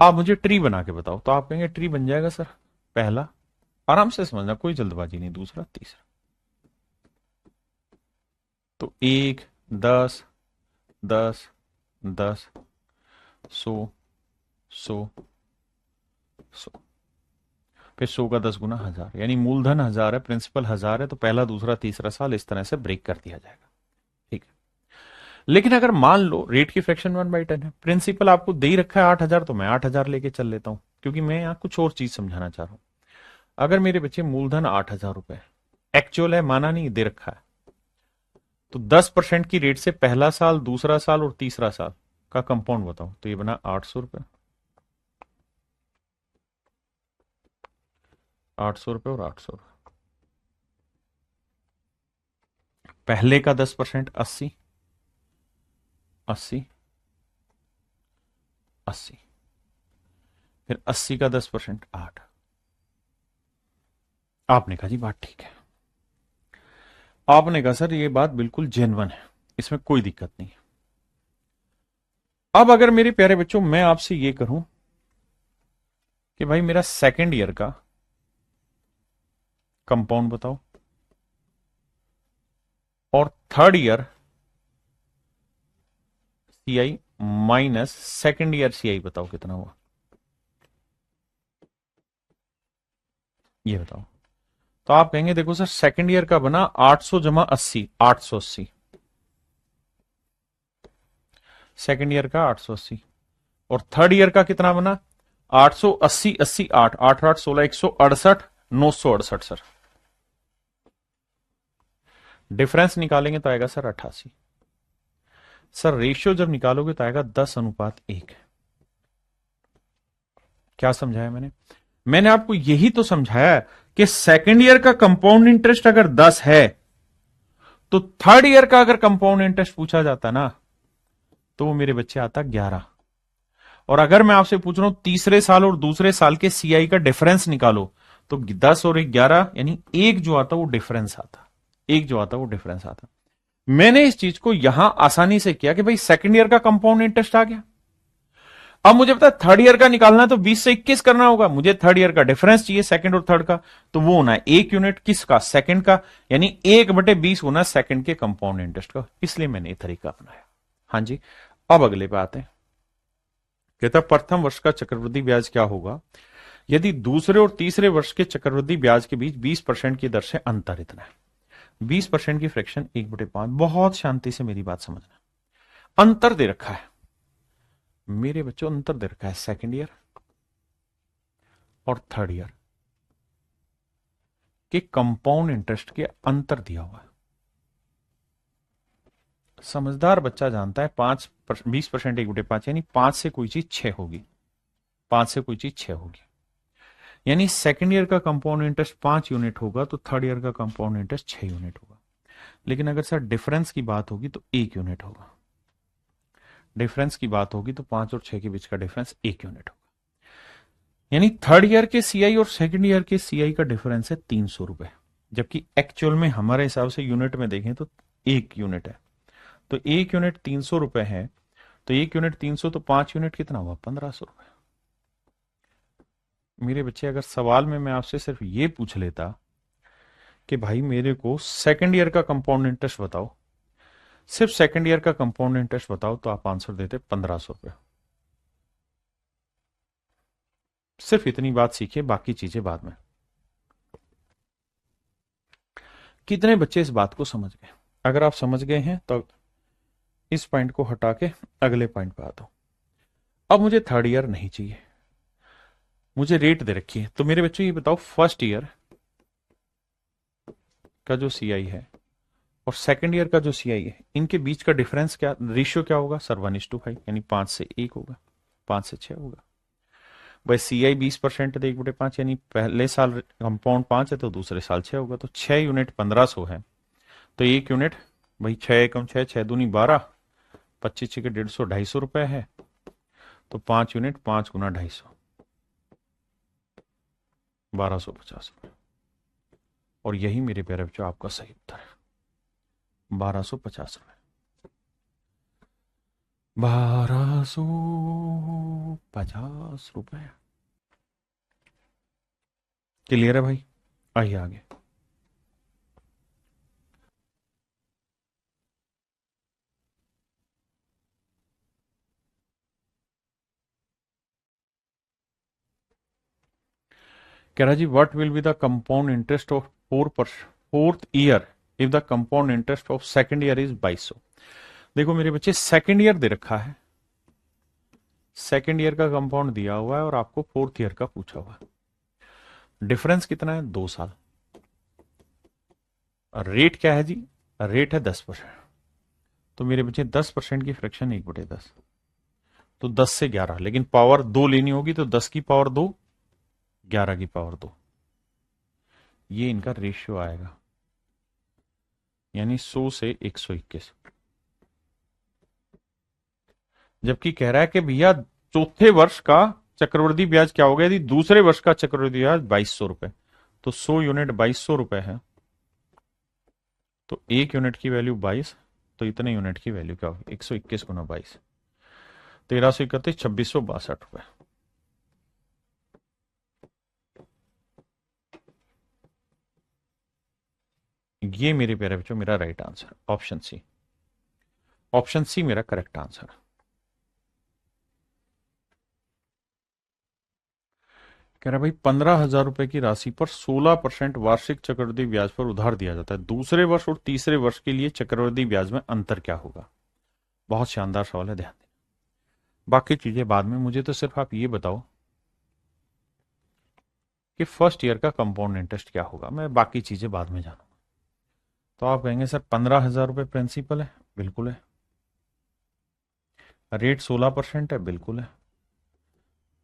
आप मुझे ट्री बना के बताओ, तो आप कहेंगे ट्री बन जाएगा सर। पहला, आराम से समझना, कोई जल्दबाजी नहीं। दूसरा, तीसरा, तो 1, 10, 10, 10, 100, 100, 100, फिर 100 का 10 गुना 1000, यानी मूलधन 1000 है, प्रिंसिपल 1000 है, तो पहला दूसरा तीसरा साल इस तरह से ब्रेक कर दिया जाएगा। ठीक है। लेकिन अगर मान लो रेट की फ्रैक्शन 1/10 है, प्रिंसिपल आपको दे ही रखा है 8,000, तो मैं 8,000 लेके चल लेता हूं, क्योंकि मैं यहां कुछ और चीज समझाना चाह रहा हूं। अगर मेरे बच्चे मूलधन 8,000 रुपए एक्चुअल है, माना नहीं दे रखा है, तो 10% की रेट से पहला साल, दूसरा साल और तीसरा साल का कंपाउंड बताओ, तो ये बना 800 रुपए, 800 रुपए और 800 रुपए। पहले का 10% 80, 80, 80, फिर 80 का 10% 8। आपने कहा जी बात ठीक है। आपने कहा सर ये बात बिल्कुल जेन्युइन है, इसमें कोई दिक्कत नहीं है। अब अगर मेरे प्यारे बच्चों मैं आपसे ये करूं कि भाई मेरा सेकेंड ईयर का कंपाउंड बताओ और third year CI minus second year CI बताओ कितना हुआ, ये बताओ। तो आप कहेंगे देखो सर सेकेंड ईयर का बना 800 जमा 80, 880, सेकेंड ईयर का 880, और थर्ड ईयर का कितना बना 880, 80, 8, 8, 8, 16, 168, 968 सर। डिफरेंस निकालेंगे तो आएगा सर 88। सर रेशियो जब निकालोगे तो आएगा 10:1। क्या समझाया मैंने? मैंने आपको यही तो समझाया कि सेकेंड ईयर का कंपाउंड इंटरेस्ट अगर 10 है तो थर्ड ईयर का अगर कंपाउंड इंटरेस्ट पूछा जाता ना तो वो मेरे बच्चे आता 11। और अगर मैं आपसे पूछ रहा हूं तीसरे साल और दूसरे साल के CI का डिफरेंस निकालो तो 10 और 11 यानी एक जो आता वो डिफरेंस आता, एक जो आता वो डिफरेंस आता। मैंने इस चीज को यहां आसानी से किया कि भाई सेकंड ईयर का कंपाउंड इंटरेस्ट आ गया। अब मुझे पता है थर्ड ईयर का निकालना है तो 20 से 21 करना होगा। मुझे थर्ड ईयर का डिफरेंस चाहिए सेकंड और थर्ड का, तो वो होना है 1 यूनिट किसका, सेकंड का, यानी 1/20 होना सेकंड के कंपाउंड इंटरेस्ट का। इसलिए मैंने ये तरीका अपनाया। हाँ जी, अब अगले पे आते हैं। कहता प्रथम वर्ष का चक्रवृद्धि ब्याज क्या होगा यदि दूसरे और तीसरे वर्ष के चक्रवृद्धि ब्याज के बीच 20% की दर से अंतर इतना है। 20% की फ्रैक्शन 1/5। बहुत शांति से मेरी बात समझना। अंतर दे रखा है मेरे बच्चों, अंतर दे रखा है सेकेंड ईयर और थर्ड ईयर के कंपाउंड इंटरेस्ट के अंतर दिया हुआ है। समझदार बच्चा जानता है 20% 1/5 यानी 5 से कोई चीज 6 होगी, 5 से कोई चीज 6 होगी, यानी सेकेंड ईयर का कंपाउंड इंटरेस्ट 5 यूनिट होगा तो थर्ड ईयर का कंपाउंड इंटरेस्ट 6 यूनिट होगा। लेकिन अगर सर डिफरेंस की बात होगी तो 1 यूनिट होगा। डिफरेंस की बात होगी तो 5 और 6 के बीच का डिफरेंस 1 यूनिट होगा। यानी थर्ड ईयर के सीआई और सेकंड ईयर के सीआई का डिफरेंस है 300 रुपए, जबकि एक्चुअल में हमारे हिसाब से यूनिट में देखें तो 1 यूनिट है। तो 1 यूनिट 300 रुपए है, तो 1 यूनिट 300 तो 5 यूनिट कितना हुआ 1500 रुपए। मेरे बच्चे अगर सवाल में मैं आपसे सिर्फ ये पूछ लेता कि भाई मेरे को सेकंड ईयर का कंपाउंड इंटरेस्ट बताओ, सिर्फ सेकंड ईयर का कंपाउंड इंटरेस्ट बताओ, तो आप आंसर देते 1500 रुपए। सिर्फ इतनी बात सीखिए, बाकी चीजें बाद में। कितने बच्चे इस बात को समझ गए? अगर आप समझ गए हैं तो इस पॉइंट को हटा के अगले पॉइंट पे आता हूं। अब मुझे थर्ड ईयर नहीं चाहिए, मुझे रेट दे रखी है। तो मेरे बच्चों ये बताओ फर्स्ट ईयर का जो सीआई है और सेकंड ईयर का जो सीआई है, इनके बीच का डिफरेंस क्या, रेशियो क्या होगा सर? 1:5 यानी 5 से 1 होगा, 5 से 6 होगा। भाई सीआई 20% है 1/5, यानी पहले साल कंपाउंड 5 है तो दूसरे साल 6 होगा, तो 6 यूनिट 1500 है, तो 1 यूनिट भाई 6 एकम 6, 6 दूनी 12, 25 के 150, 250 रुपए है, तो 5 यूनिट 5 गुना 250, 1250 रुपए। और यही मेरे प्यारे बच्चों आपका सही उत्तर है, 1250 रुपए। 1250 रुपए। क्लियर है भाई? आइए आगे। कह रहा जी what will be the compound interest of fourth year if the compound interest of second year is 2200। देखो मेरे बच्चे सेकंड ईयर दे रखा है, सेकंड ईयर का कंपाउंड दिया हुआ है और आपको फोर्थ ईयर का पूछा हुआ है। डिफरेंस कितना है? 2 साल। रेट क्या है जी? रेट है 10%। तो मेरे बच्चे 10% की फ्रैक्शन 1/10, तो 10 से 11, लेकिन पावर 2 लेनी होगी तो 10 की पावर 2, 11 की पावर 2, ये इनका रेशियो आएगा, यानी 100 से 121। जबकि कह रहा है कि भैया चौथे वर्ष का चक्रवृद्धि ब्याज क्या होगा यदि दूसरे वर्ष का चक्रवृद्धि ब्याज 2200 रुपए, तो 100 यूनिट 2200 रुपए है, तो 1 यूनिट की वैल्यू 22, तो इतने यूनिट की वैल्यू क्या होगी? 121 गुना 22, 1331, 2662 रुपए। ये मेरे प्यारे बच्चों मेरा right answer option C, option C मेरा करेक्ट आंसर है। कह रहा भाई 15,000 रुपए की राशि पर 16% वार्षिक चक्रवृद्धि ब्याज पर उधार दिया जाता है, दूसरे वर्ष और तीसरे वर्ष के लिए चक्रवृद्धि ब्याज में अंतर क्या होगा? बहुत शानदार सवाल है, ध्यान दें। बाकी चीजें बाद में, मुझे तो सिर्फ आप ये बताओ कि फर्स्ट ईयर का कंपाउंड इंटरेस्ट क्या होगा, मैं बाकी चीजें बाद में जानूंगा। तो आप कहेंगे सर 15,000 रुपए प्रिंसिपल है, बिल्कुल है। रेट 16% है, बिल्कुल है।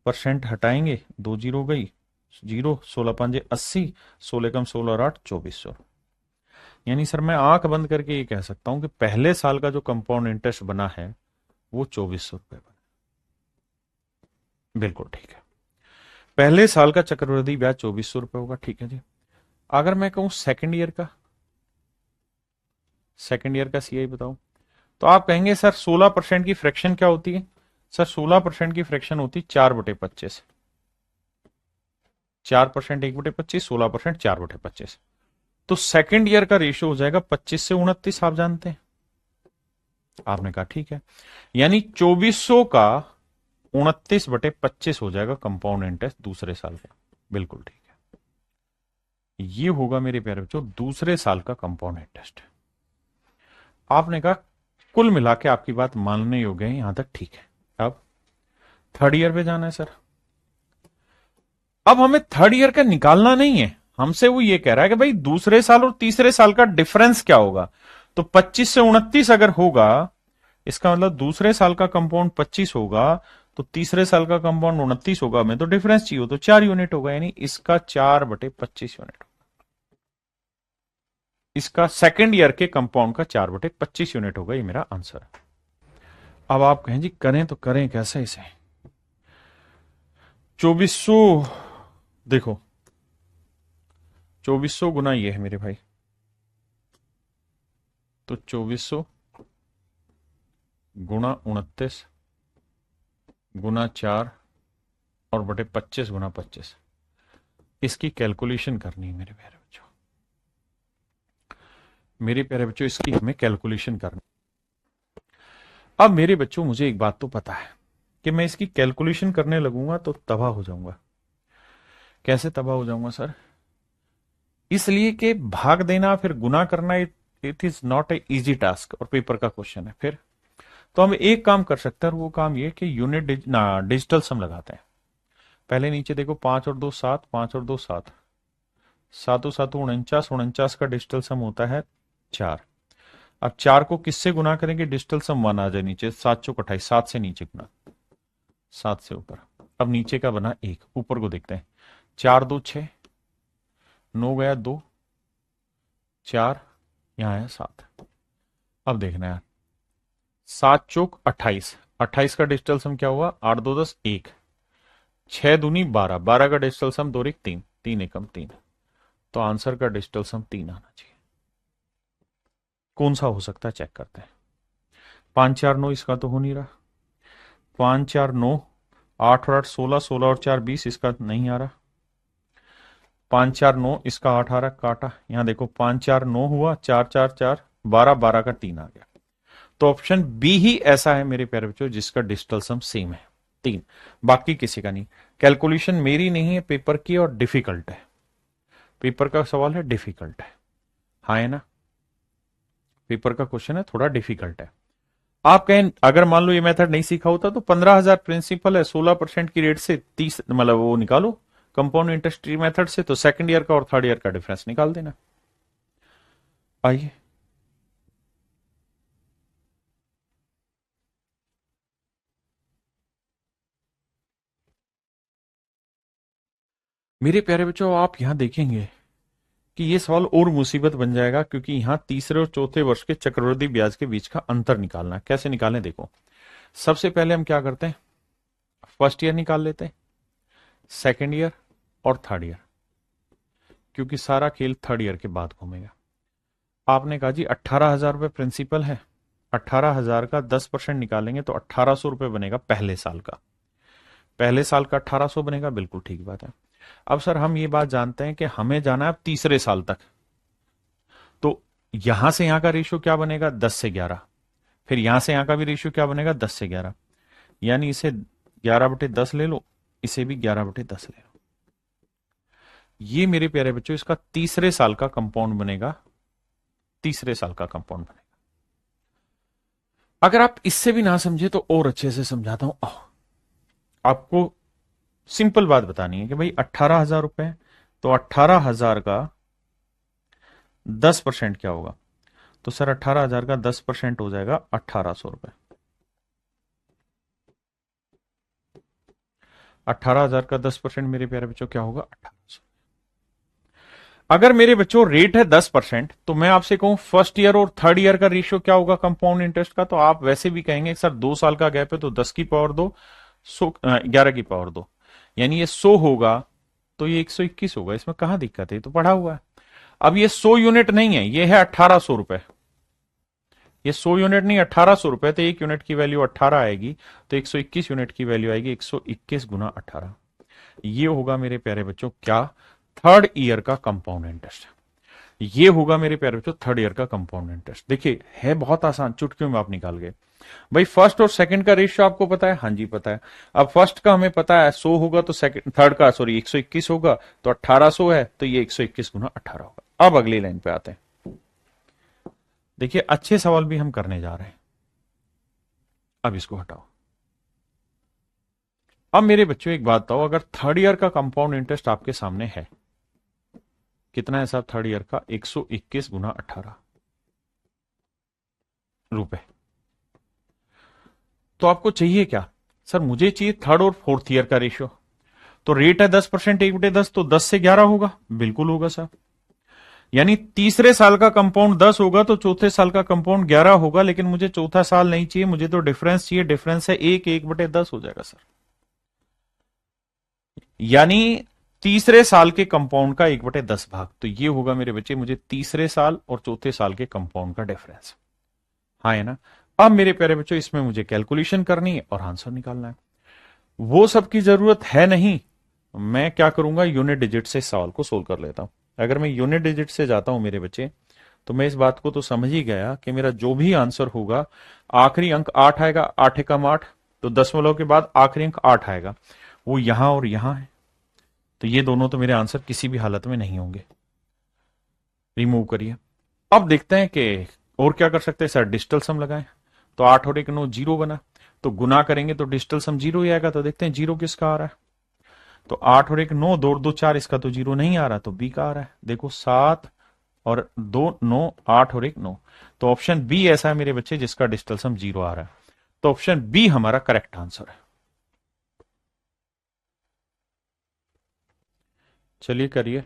परसेंट हटाएंगे, 2 जीरो गई, जीरो, 16×5 80, 16 कम 16 और 8 2400। यानी सर मैं आंख बंद करके ये कह सकता हूं कि पहले साल का जो कंपाउंड इंटरेस्ट बना है वो 2400 रुपए बना। बिल्कुल ठीक है। पहले साल का चक्रवृद्धि ब्याज 2400 रुपये होगा, ठीक है जी। अगर मैं कहूं सेकंड ईयर का, सीआई बताओ, तो आप कहेंगे सर 16% की फ्रैक्शन क्या होती है? सर 16% की फ्रैक्शन होती है 4/25। 4% 1/25, 16% 4/25। तो सेकंड ईयर का रेशियो हो जाएगा 25 से 29, आप जानते हैं। आपने कहा ठीक है, यानी 2400 का 29/25 हो जाएगा कंपाउंड इंटरेस्ट दूसरे साल का। बिल्कुल ठीक है, ये होगा मेरे प्यारे बच्चों दूसरे साल का कंपाउंड इंटरेस्ट। आपने कहा कुल मिला के आपकी बात मानने योग्य है, यहां तक ठीक है। अब थर्ड ईयर पे जाना है सर। अब हमें थर्ड ईयर का निकालना नहीं है, हमसे वो ये कह रहा है कि भाई दूसरे साल और तीसरे साल का डिफरेंस क्या होगा। तो 25 से 29 अगर होगा, इसका मतलब दूसरे साल का कंपाउंड 25 होगा, तो तीसरे साल का कंपाउंड 29 होगा। हमें तो डिफरेंस चाहिए, तो 4 यूनिट होगा, यानी इसका 4/25 यूनिट। इसका सेकेंड ईयर के कंपाउंड का 4/25 यूनिट होगा, ये मेरा आंसर है। अब आप कहें जी करें तो करें कैसे इसे? 2400, देखो 2400 गुना ये है मेरे भाई, तो 2400 गुना 29 गुना 4 और बटे 25 गुना 25, इसकी कैलकुलेशन करनी है मेरे प्यारे बच्चों। मेरे प्यारे बच्चों इसकी हमें कैलकुलेशन करनी। अब मेरे बच्चों मुझे एक बात तो पता है कि मैं इसकी कैलकुलेशन करने लगूंगा तो तबाह हो जाऊंगा। कैसे तबाह हो जाऊंगा सर? इसलिए कि भाग देना फिर गुना करना, it is not a easy task और पेपर का क्वेश्चन है। फिर तो हम एक काम कर सकते हैं, और वो काम ये कि यूनिट डिजिटल सम लगाते हैं। पहले नीचे देखो, 5 और 2 7, 5 और 2 7, 7 और 7 49, 49 का डिजिटल सम होता है 4। अब 4 को किससे गुना करेंगे? डिजिटल सम 1 आ जाए नीचे, 7 चौक 28, 7 से नीचे गुना, 7 से ऊपर। अब नीचे का बना 1, ऊपर को देखते हैं। 4 2 6, 9 गया 2, 4 यहां आया 7। अब देखना यार, 7 चौक 28, 28 का डिजिटल सम क्या हुआ? 8 2 10 1, 6 दूनी 12, 12 का डिजिटल सम 2 1 3, 3 एकम 3। तो आंसर का डिजिटल सम 3 आना चाहिए। कौन सा हो सकता है चेक करते हैं। 5 4 9 इसका तो हो नहीं रहा, 5 4 9, 8 और 8 16, 16 और 4 20, इसका नहीं आ रहा। 5 4 9 इसका 8 आ रहा, काटा। यहां देखो 5 4 9 हुआ, 4 4 4 12, 12 का 3 आ गया। तो ऑप्शन बी ही ऐसा है मेरे प्यारे बच्चों जिसका डिजिटल सम सेम है 3, बाकी किसी का नहीं। कैलकुलेशन मेरी नहीं है, पेपर की, और डिफिकल्ट है। पेपर का सवाल है, डिफिकल्ट है। हाँ है ना, पेपर का क्वेश्चन है, थोड़ा डिफिकल्ट है। आप कहें अगर मान लो ये मेथड नहीं सीखा होता तो 15,000 प्रिंसिपल है, 16% की रेट से 30 मतलब वो निकालो कंपाउंड इंटरेस्ट मेथड से, तो सेकंड ईयर का और थर्ड ईयर का डिफरेंस निकाल देना। आइए मेरे प्यारे बच्चों, आप यहां देखेंगे कि ये सवाल और मुसीबत बन जाएगा, क्योंकि यहां तीसरे और चौथे वर्ष के चक्रवृद्धि ब्याज के बीच का अंतर निकालना है। कैसे निकालें देखो, सबसे पहले हम क्या करते हैं, फर्स्ट ईयर निकाल लेते हैं, सेकेंड ईयर और थर्ड ईयर, क्योंकि सारा खेल थर्ड ईयर के बाद घूमेगा। आपने कहा जी 18,000 रुपये प्रिंसिपल है, 18,000 का 10% निकालेंगे तो 1,800 रुपये बनेगा पहले साल का। पहले साल का 1,800 बनेगा, बिल्कुल ठीक बात है। अब सर हम ये बात जानते हैं कि हमें जाना है अब तीसरे साल तक, तो यहां से यहां का रेशियो क्या बनेगा? 10 से 11। फिर यहां से यहां का भी रेशियो क्या बनेगा? 10 से 11। यानी इसे 11/10 ले लो, इसे भी 11/10 ले लो। ये मेरे प्यारे बच्चों इसका तीसरे साल का कंपाउंड बनेगा, तीसरे साल का कंपाउंड बनेगा। अगर आप इससे भी ना समझे तो और अच्छे से समझाता हूं। आपको सिंपल बात बतानी है कि भाई 18,000 रुपए, तो 18,000 का 10% क्या होगा? तो सर 18,000 का 10% हो जाएगा 1,800 रुपए। 18,000 का 10% मेरे प्यारे बच्चों क्या होगा? 1,800। अगर मेरे बच्चों रेट है 10%, तो मैं आपसे कहूं फर्स्ट ईयर और थर्ड ईयर का रेशियो क्या होगा कंपाउंड इंटरेस्ट का? तो आप वैसे भी कहेंगे सर 2 साल का गैप है तो 10 की पावर 2, 11 की पावर 2, यानी ये 100 होगा तो ये 121 होगा, इसमें कहां दिक्कत है, ये तो पढ़ा हुआ है। अब ये 100 यूनिट नहीं है, ये है 1800 रुपए। ये 100 यूनिट नहीं, 1800 रुपए, तो एक यूनिट की वैल्यू 18 आएगी, तो 121 यूनिट की वैल्यू आएगी 121 गुना 18। ये होगा मेरे प्यारे बच्चों क्या, थर्ड ईयर का कंपाउंड इंटरेस्ट। ये होगा मेरे प्यारे बच्चों थर्ड ईयर का कंपाउंड इंटरेस्ट। देखिए है बहुत आसान, चुटकियों में आप निकाल गए। भाई फर्स्ट और सेकंड का रेशियो आपको पता है, हाँ जी पता है। अब फर्स्ट का हमें पता है 100 होगा, तो सेकंड थर्ड का सॉरी 121 होगा, तो 1800 है, तो ये 121 गुना 18 होगा। अब अगली लाइन पे आते हैं। देखिए अच्छे सवाल भी हम करने जा रहे हैं। अब इसको हटाओ। अब मेरे बच्चों एक बात बताओ, अगर थर्ड ईयर का कंपाउंड इंटरेस्ट आपके सामने है, कितना है साहब थर्ड ईयर का, 121 गुना 18 रुपए। तो आपको चाहिए क्या, सर मुझे चाहिए थर्ड और फोर्थ ईयर का रेशियो। तो रेट है 10%, 1/10, तो 10 से 11 होगा, बिल्कुल होगा साहब। यानी तीसरे साल का कंपाउंड 10 होगा तो चौथे साल का कंपाउंड 11 होगा, लेकिन मुझे चौथा साल नहीं चाहिए, मुझे तो डिफरेंस चाहिए। डिफरेंस है 1/10 हो जाएगा सर। यानी तीसरे साल के कंपाउंड का 1/10 भाग, तो ये होगा मेरे बच्चे मुझे तीसरे साल और चौथे साल के कंपाउंड का डिफरेंस। हाँ है ना। अब मेरे प्यारे बच्चों इसमें मुझे कैलकुलेशन करनी है और आंसर निकालना है। वो सब की जरूरत है नहीं, मैं क्या करूंगा, यूनिट डिजिट से सवाल को सोल्व कर लेता हूं। अगर मैं यूनिट डिजिट से जाता हूं मेरे बच्चे, तो मैं इस बात को तो समझ ही गया कि मेरा जो भी आंसर होगा, आखिरी अंक 8 आएगा, 8 एकम 8, तो दशमलव के बाद आखिरी अंक 8 आएगा, वो यहां और यहां है। तो ये दोनों तो मेरे आंसर किसी भी हालत में नहीं होंगे, रिमूव करिए। अब देखते हैं कि और क्या कर सकते हैं सर, डिजिटल सम लगाएं। तो 8 और 1 9 0 बना, तो गुना करेंगे तो डिजिटल सम 0 ही आएगा। तो देखते हैं 0 किसका आ रहा है। तो 8 और 1 9, 2 और 2 4, इसका तो 0 नहीं आ रहा, तो बी का आ रहा है। देखो 7 और 2 9, 8 और 1 9, तो ऑप्शन बी ऐसा है मेरे बच्चे जिसका डिजिटल सम 0 आ रहा है। तो ऑप्शन बी हमारा करेक्ट आंसर है। चलिए करिए।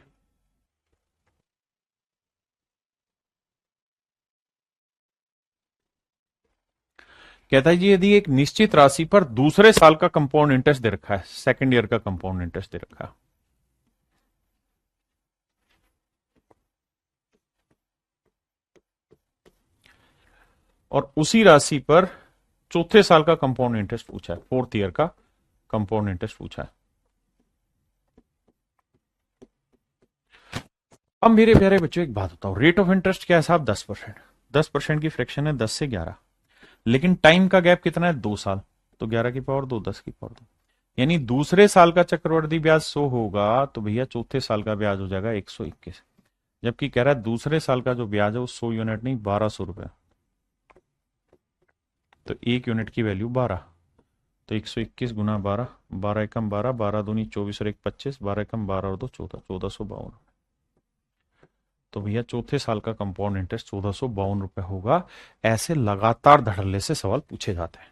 कहता है जी यदि एक निश्चित राशि पर दूसरे साल का कंपाउंड इंटरेस्ट दे रखा है, सेकंड ईयर का कंपाउंड इंटरेस्ट दे रखा है, और उसी राशि पर चौथे साल का कंपाउंड इंटरेस्ट पूछा है, फोर्थ ईयर का कंपाउंड इंटरेस्ट पूछा है। अब मेरे प्यारे बच्चों एक बात बताओ, रेट ऑफ इंटरेस्ट क्या है साहब, 10%। 10% की फ्रैक्शन है 10 से 11, लेकिन टाइम का गैप कितना है, 2 साल। तो 11 की पावर 2, 10 की पावर 2, यानी दूसरे साल का चक्रवृद्धि ब्याज 100 होगा, तो भैया चौथे साल का ब्याज हो जाएगा 121। जबकि कह रहा है दूसरे साल का जो ब्याज है वो 100 यूनिट नहीं, 1200 रुपए। तो एक यूनिट की वैल्यू 12, तो 121 गुना 12, 12 एकम 12, 12 दूनी 24 और 1 25, 12 एकम 12 और 2 14, 1452। तो भैया चौथे साल का कंपाउंड इंटरेस्ट 1452 रुपए होगा। ऐसे लगातार धड़ल्ले से सवाल पूछे जाते हैं।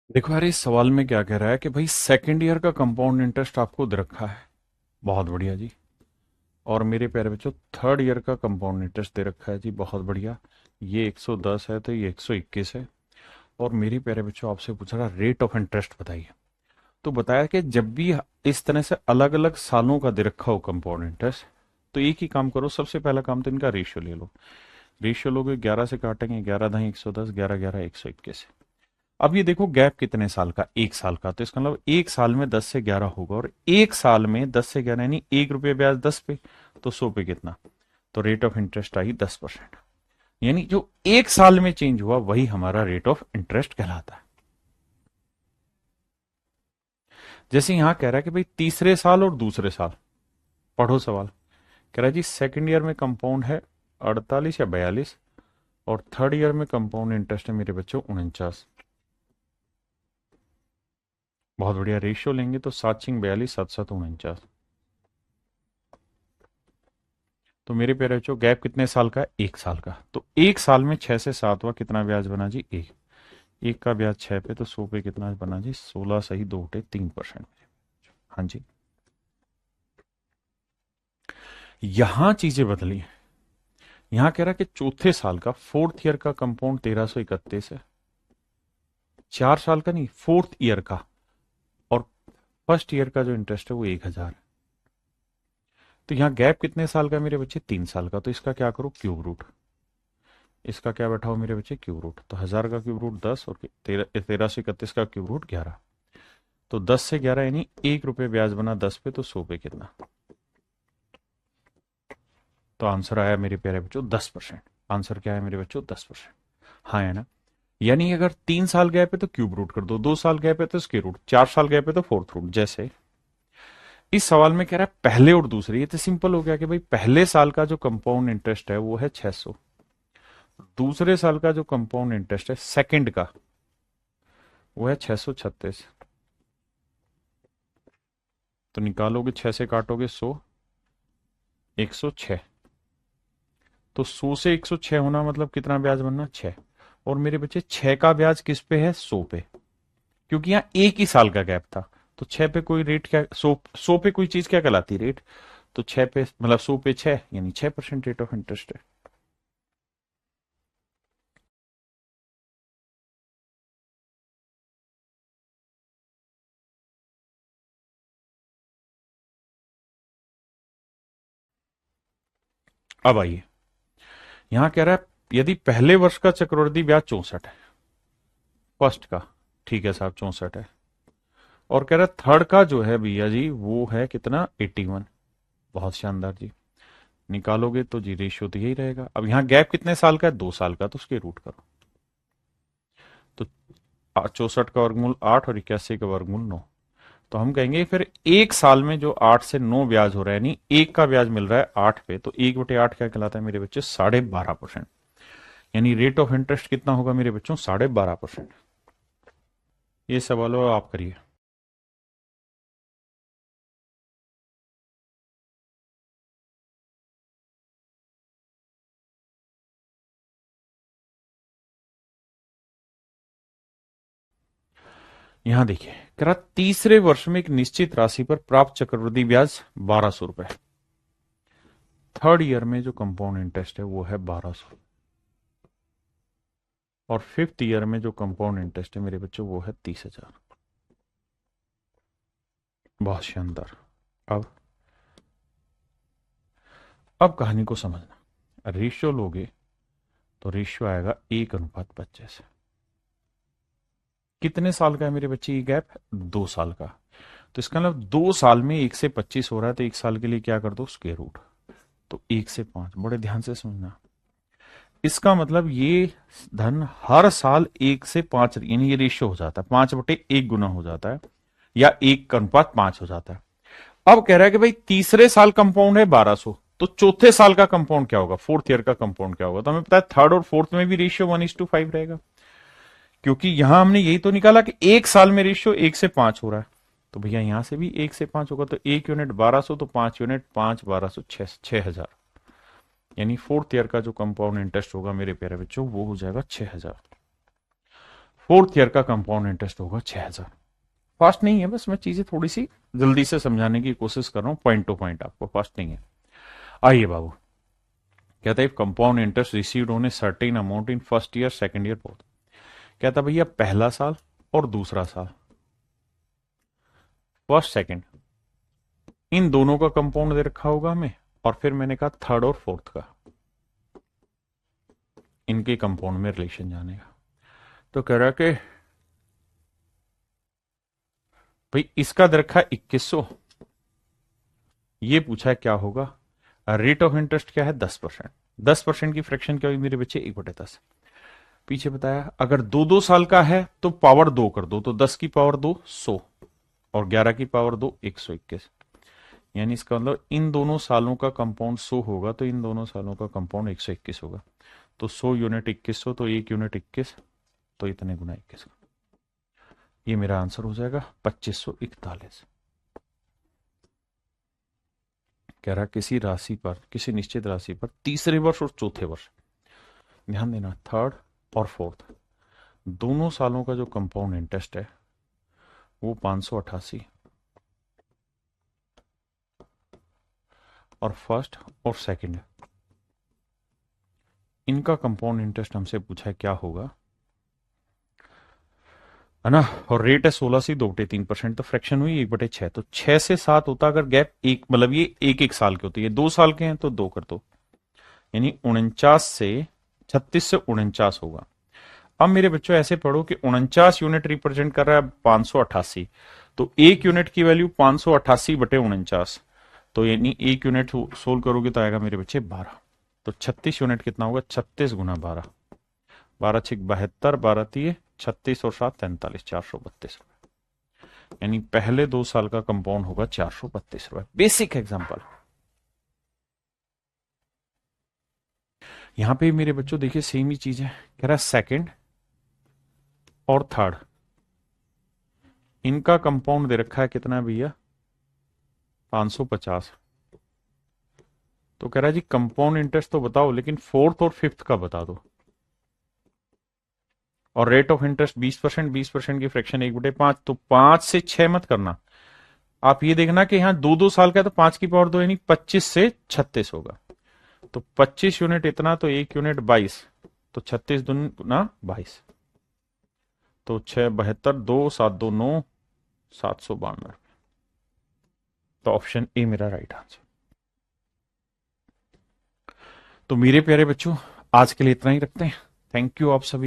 देखो यार इस सवाल में क्या कह रहा है कि भाई सेकेंड ईयर का कंपाउंड इंटरेस्ट आपको दे रखा है, बहुत बढ़िया जी। और मेरे प्यारे बच्चों थर्ड ईयर का कंपाउंड इंटरेस्ट दे रखा है जी, बहुत बढ़िया। ये 110 है तो ये 121 है। और मेरे प्यारे बच्चों आपसे पूछ रहा रेट ऑफ इंटरेस्ट बताइए। तो बताया कि जब भी इस तरह से अलग अलग सालों का दे रखा हो कंपाउंड इंटरेस्ट, तो एक ही काम करो, सबसे पहला काम तो इनका रेशियो ले लो। रेशियो लोगे 11 से काटेंगे, 11 दही 110, 11 11 121। अब ये देखो गैप कितने साल का, 1 साल का, तो इसका मतलब 1 साल में 10 से 11 होगा, और 1 साल में 10 से 11 यानी 1 रुपये ब्याज 10 पे, तो 100 पे कितना, तो रेट ऑफ इंटरेस्ट आई 10%। यानी जो 1 साल में चेंज हुआ वही हमारा रेट ऑफ इंटरेस्ट कहलाता है। जैसे यहां कह रहा है कि भाई तीसरे साल और दूसरे साल, पढ़ो सवाल। कह रहा है जी सेकेंड ईयर में कंपाउंड है 48 या 42, और थर्ड ईयर में कंपाउंड इंटरेस्ट है मेरे बच्चों 49। बहुत बढ़िया, रेशियो लेंगे तो 7 42, 7 7 49। तो मेरे प्यारे बच्चों गैप कितने साल का है, 1 साल का। तो 1 साल में 6 से 7 हुआ, कितना ब्याज बना जी, एक। एक का ब्याज 6 पे, तो 100 पे कितना बना जी, 16 सही 2 3%। हाँ जी। यहां चीजें बदली। यहां कह रहा है कि चौथे साल का, फोर्थ ईयर का कंपाउंड 1331 है, 4 साल का नहीं, फोर्थ ईयर का, और फर्स्ट ईयर का जो इंटरेस्ट है वो 1000 है। तो यहां गैप कितने साल का है मेरे बच्चे? 3 साल का। तो इसका क्या करो? Cube root. इसका क्या बैठा हो मेरे बच्चे? Cube root. तो 1000 का क्यूब रूट 10 और 1331 का क्यूब रूट 11। तो 10 से 11 यानी 1 रुपये ब्याज बना 10 पे, तो 100 पे कितना? तो आंसर आया मेरे प्यारे बच्चों 10%। आंसर क्या है मेरे बच्चों? 10%। हाँ है ना? यानी अगर 3 साल गैप है तो क्यूब रूट कर दो, 2 साल गैप है तो स्क्वायर रूट, 4 साल गैप है तो फोर्थ रूट। जैसे इस सवाल में कह रहा है पहले और दूसरे, ये तो सिंपल हो गया कि भाई पहले साल का जो कंपाउंड इंटरेस्ट है वो है 600, दूसरे साल का जो कंपाउंड इंटरेस्ट है सेकंड का वो है 636। तो निकालोगे, 6 से काटोगे 100, 106। तो 100 से 106 होना मतलब कितना ब्याज बनना? 6। और मेरे बच्चे 6 का ब्याज किस पे है? 100 पे, क्योंकि यहाँ एक ही साल का गैप था। तो 6 पे कोई रेट क्या, 100 पे कोई चीज क्या कहलाती है? रेट। तो 6 पे मतलब 100 पे 6 यानी 6% रेट ऑफ इंटरेस्ट है। अब आइए, यहां कह रहा है यदि पहले वर्ष का चक्रवृद्धि ब्याज 64 है, फर्स्ट का, ठीक है साहब 64 है, और कह रहा है थर्ड का जो है भैया जी वो है कितना? 81। बहुत शानदार जी। निकालोगे तो जी रेशियो तो यही रहेगा। अब यहाँ गैप कितने साल का है? 2 साल का, तो उसके रूट करो। तो 64 का वर्गमूल 8 और 81 का वर्गमूल 9। तो हम कहेंगे फिर एक साल में जो 8 से 9 ब्याज हो रहा है, यानी एक का ब्याज मिल रहा है 8 पे, तो 1/8 क्या कहलाता है मेरे बच्चे? 12.5%। यानी रेट ऑफ इंटरेस्ट कितना होगा मेरे बच्चों? 12.5%। ये सवाल हो आप करिए। यहां देखिए, कह रहा तीसरे वर्ष में एक निश्चित राशि पर प्राप्त चक्रवृद्धि ब्याज 1200 रुपए। थर्ड ईयर में जो कंपाउंड इंटरेस्ट है वो है 1200, और फिफ्थ ईयर में जो कंपाउंड इंटरेस्ट है मेरे बच्चों वो है 30,000। बहुत शानदार। अब अब कहानी को समझना। रेशियो लोगे तो रेशियो आएगा 1:25। कितने साल का है मेरे बच्चे ये गैप? 2 साल का। तो इसका मतलब 2 साल में 1 से 25 हो रहा है, तो 1 साल के लिए क्या कर दो? Square root. तो 1 से 5, बड़े ध्यान से समझना। इसका मतलब ये धन हर साल 1 से 5, यानी ये रेशियो हो जाता है 5/1 गुना हो जाता है, या 1:5 हो जाता है। अब कह रहा है कि भाई तीसरे साल कंपाउंड है 1200, तो चौथे साल का कंपाउंड क्या होगा? फोर्थ ईयर का कंपाउंड क्या होगा? तो हमें पता है थर्ड और फोर्थ में भी रेशियो 1:5 रहेगा, क्योंकि यहां हमने यही तो निकाला कि एक साल में रेशियो 1 से 5 हो रहा है। तो भैया यहां से भी 1 से 5 होगा, तो 1 यूनिट 1200, तो 5 यूनिट 5, 1200, 6,000। यानी फोर्थ ईयर का जो कंपाउंड इंटरेस्ट होगा मेरे प्यारे बच्चों वो हो जाएगा 6,000। फोर्थ ईयर का कंपाउंड इंटरेस्ट होगा 6,000। फास्ट नहीं है, बस मैं चीजें थोड़ी सी जल्दी से समझाने की कोशिश कर रहा हूं, पॉइंट टू पॉइंट, आपको फास्ट नहीं है। आइए बाबू, कहता है compound interest received on a certain amount in first year second year both. कहता भैया पहला साल और दूसरा साल, फर्स्ट सेकंड, इन दोनों का कंपाउंड दे रखा होगा हमें, और फिर मैंने कहा थर्ड और फोर्थ का, इनके कंपाउंड में रिलेशन जाने का। तो कह रहा कि भाई इसका दे रखा है 2100, ये पूछा है क्या होगा? रेट ऑफ इंटरेस्ट क्या है? 10%। 10% की फ्रैक्शन क्या हुई मेरे बच्चे? 1/10। पीछे बताया अगर 2-2 साल का है तो पावर 2 कर दो, तो 10 की पावर 2 100, और 11 की पावर 2 121। यानी इसका मतलब इन दोनों सालों का कंपाउंड 100 होगा, तो इन दोनों सालों का कंपाउंड 121 होगा। तो 100 यूनिट 2100, तो 1 यूनिट 21, तो इतने गुना 21। ये मेरा आंसर हो जाएगा 2541। कह रहा किसी राशि पर, किसी निश्चित राशि पर तीसरे वर्ष और चौथे वर्ष, ध्यान देना थर्ड और फोर्थ, दोनों सालों का जो कंपाउंड इंटरेस्ट है वो 588 और फर्स्ट और सेकंड, इनका कंपाउंड इंटरेस्ट हमसे पूछा है क्या होगा, है ना। और रेट है 16 से 2/3%, तो फ्रैक्शन हुई 1/6, तो 6 से 7 होता अगर गैप एक, मतलब ये एक एक साल के होते, ये 2 साल के हैं तो 2 कर दो, यानी 49 से 36 से 49 होगा। अब मेरे बच्चों ऐसे पढ़ो कि 49 यूनिट रिप्रेजेंट कर रहा है 588, तो एक यूनिट की वैल्यू 588/49, तो यानी एक यूनिट सोल्व करोगे तो आएगा मेरे बच्चे 12, तो 36 यूनिट कितना होगा, 36 गुना 12, 12 6 72, 12 3 36 और 7 43, 432 रुपए, यानी पहले 2 साल का कंपाउंड होगा 432 रुपए। Basic example. यहां पे मेरे बच्चों देखिए सेम ही चीज है, कह रहा है सेकंड और थर्ड, इनका कंपाउंड दे रखा है कितना भैया, 550, तो कह रहा है जी कंपाउंड इंटरेस्ट तो बताओ लेकिन फोर्थ और फिफ्थ का बता दो, और रेट ऑफ इंटरेस्ट 20%, 20% की फ्रैक्शन 1/5, तो 5 से 6 मत करना, आप ये देखना कि यहां 2-2 साल का है तो 5 की पावर 2 यानी 25 से 36 होगा, तो 25 यूनिट इतना, तो एक यूनिट 22, तो 36 दूना 22, तो 6 72, 2 7 2 9, 792, तो ऑप्शन ए मेरा राइट आंसर। तो मेरे प्यारे बच्चों आज के लिए इतना ही रखते हैं। थैंक यू आप सभी।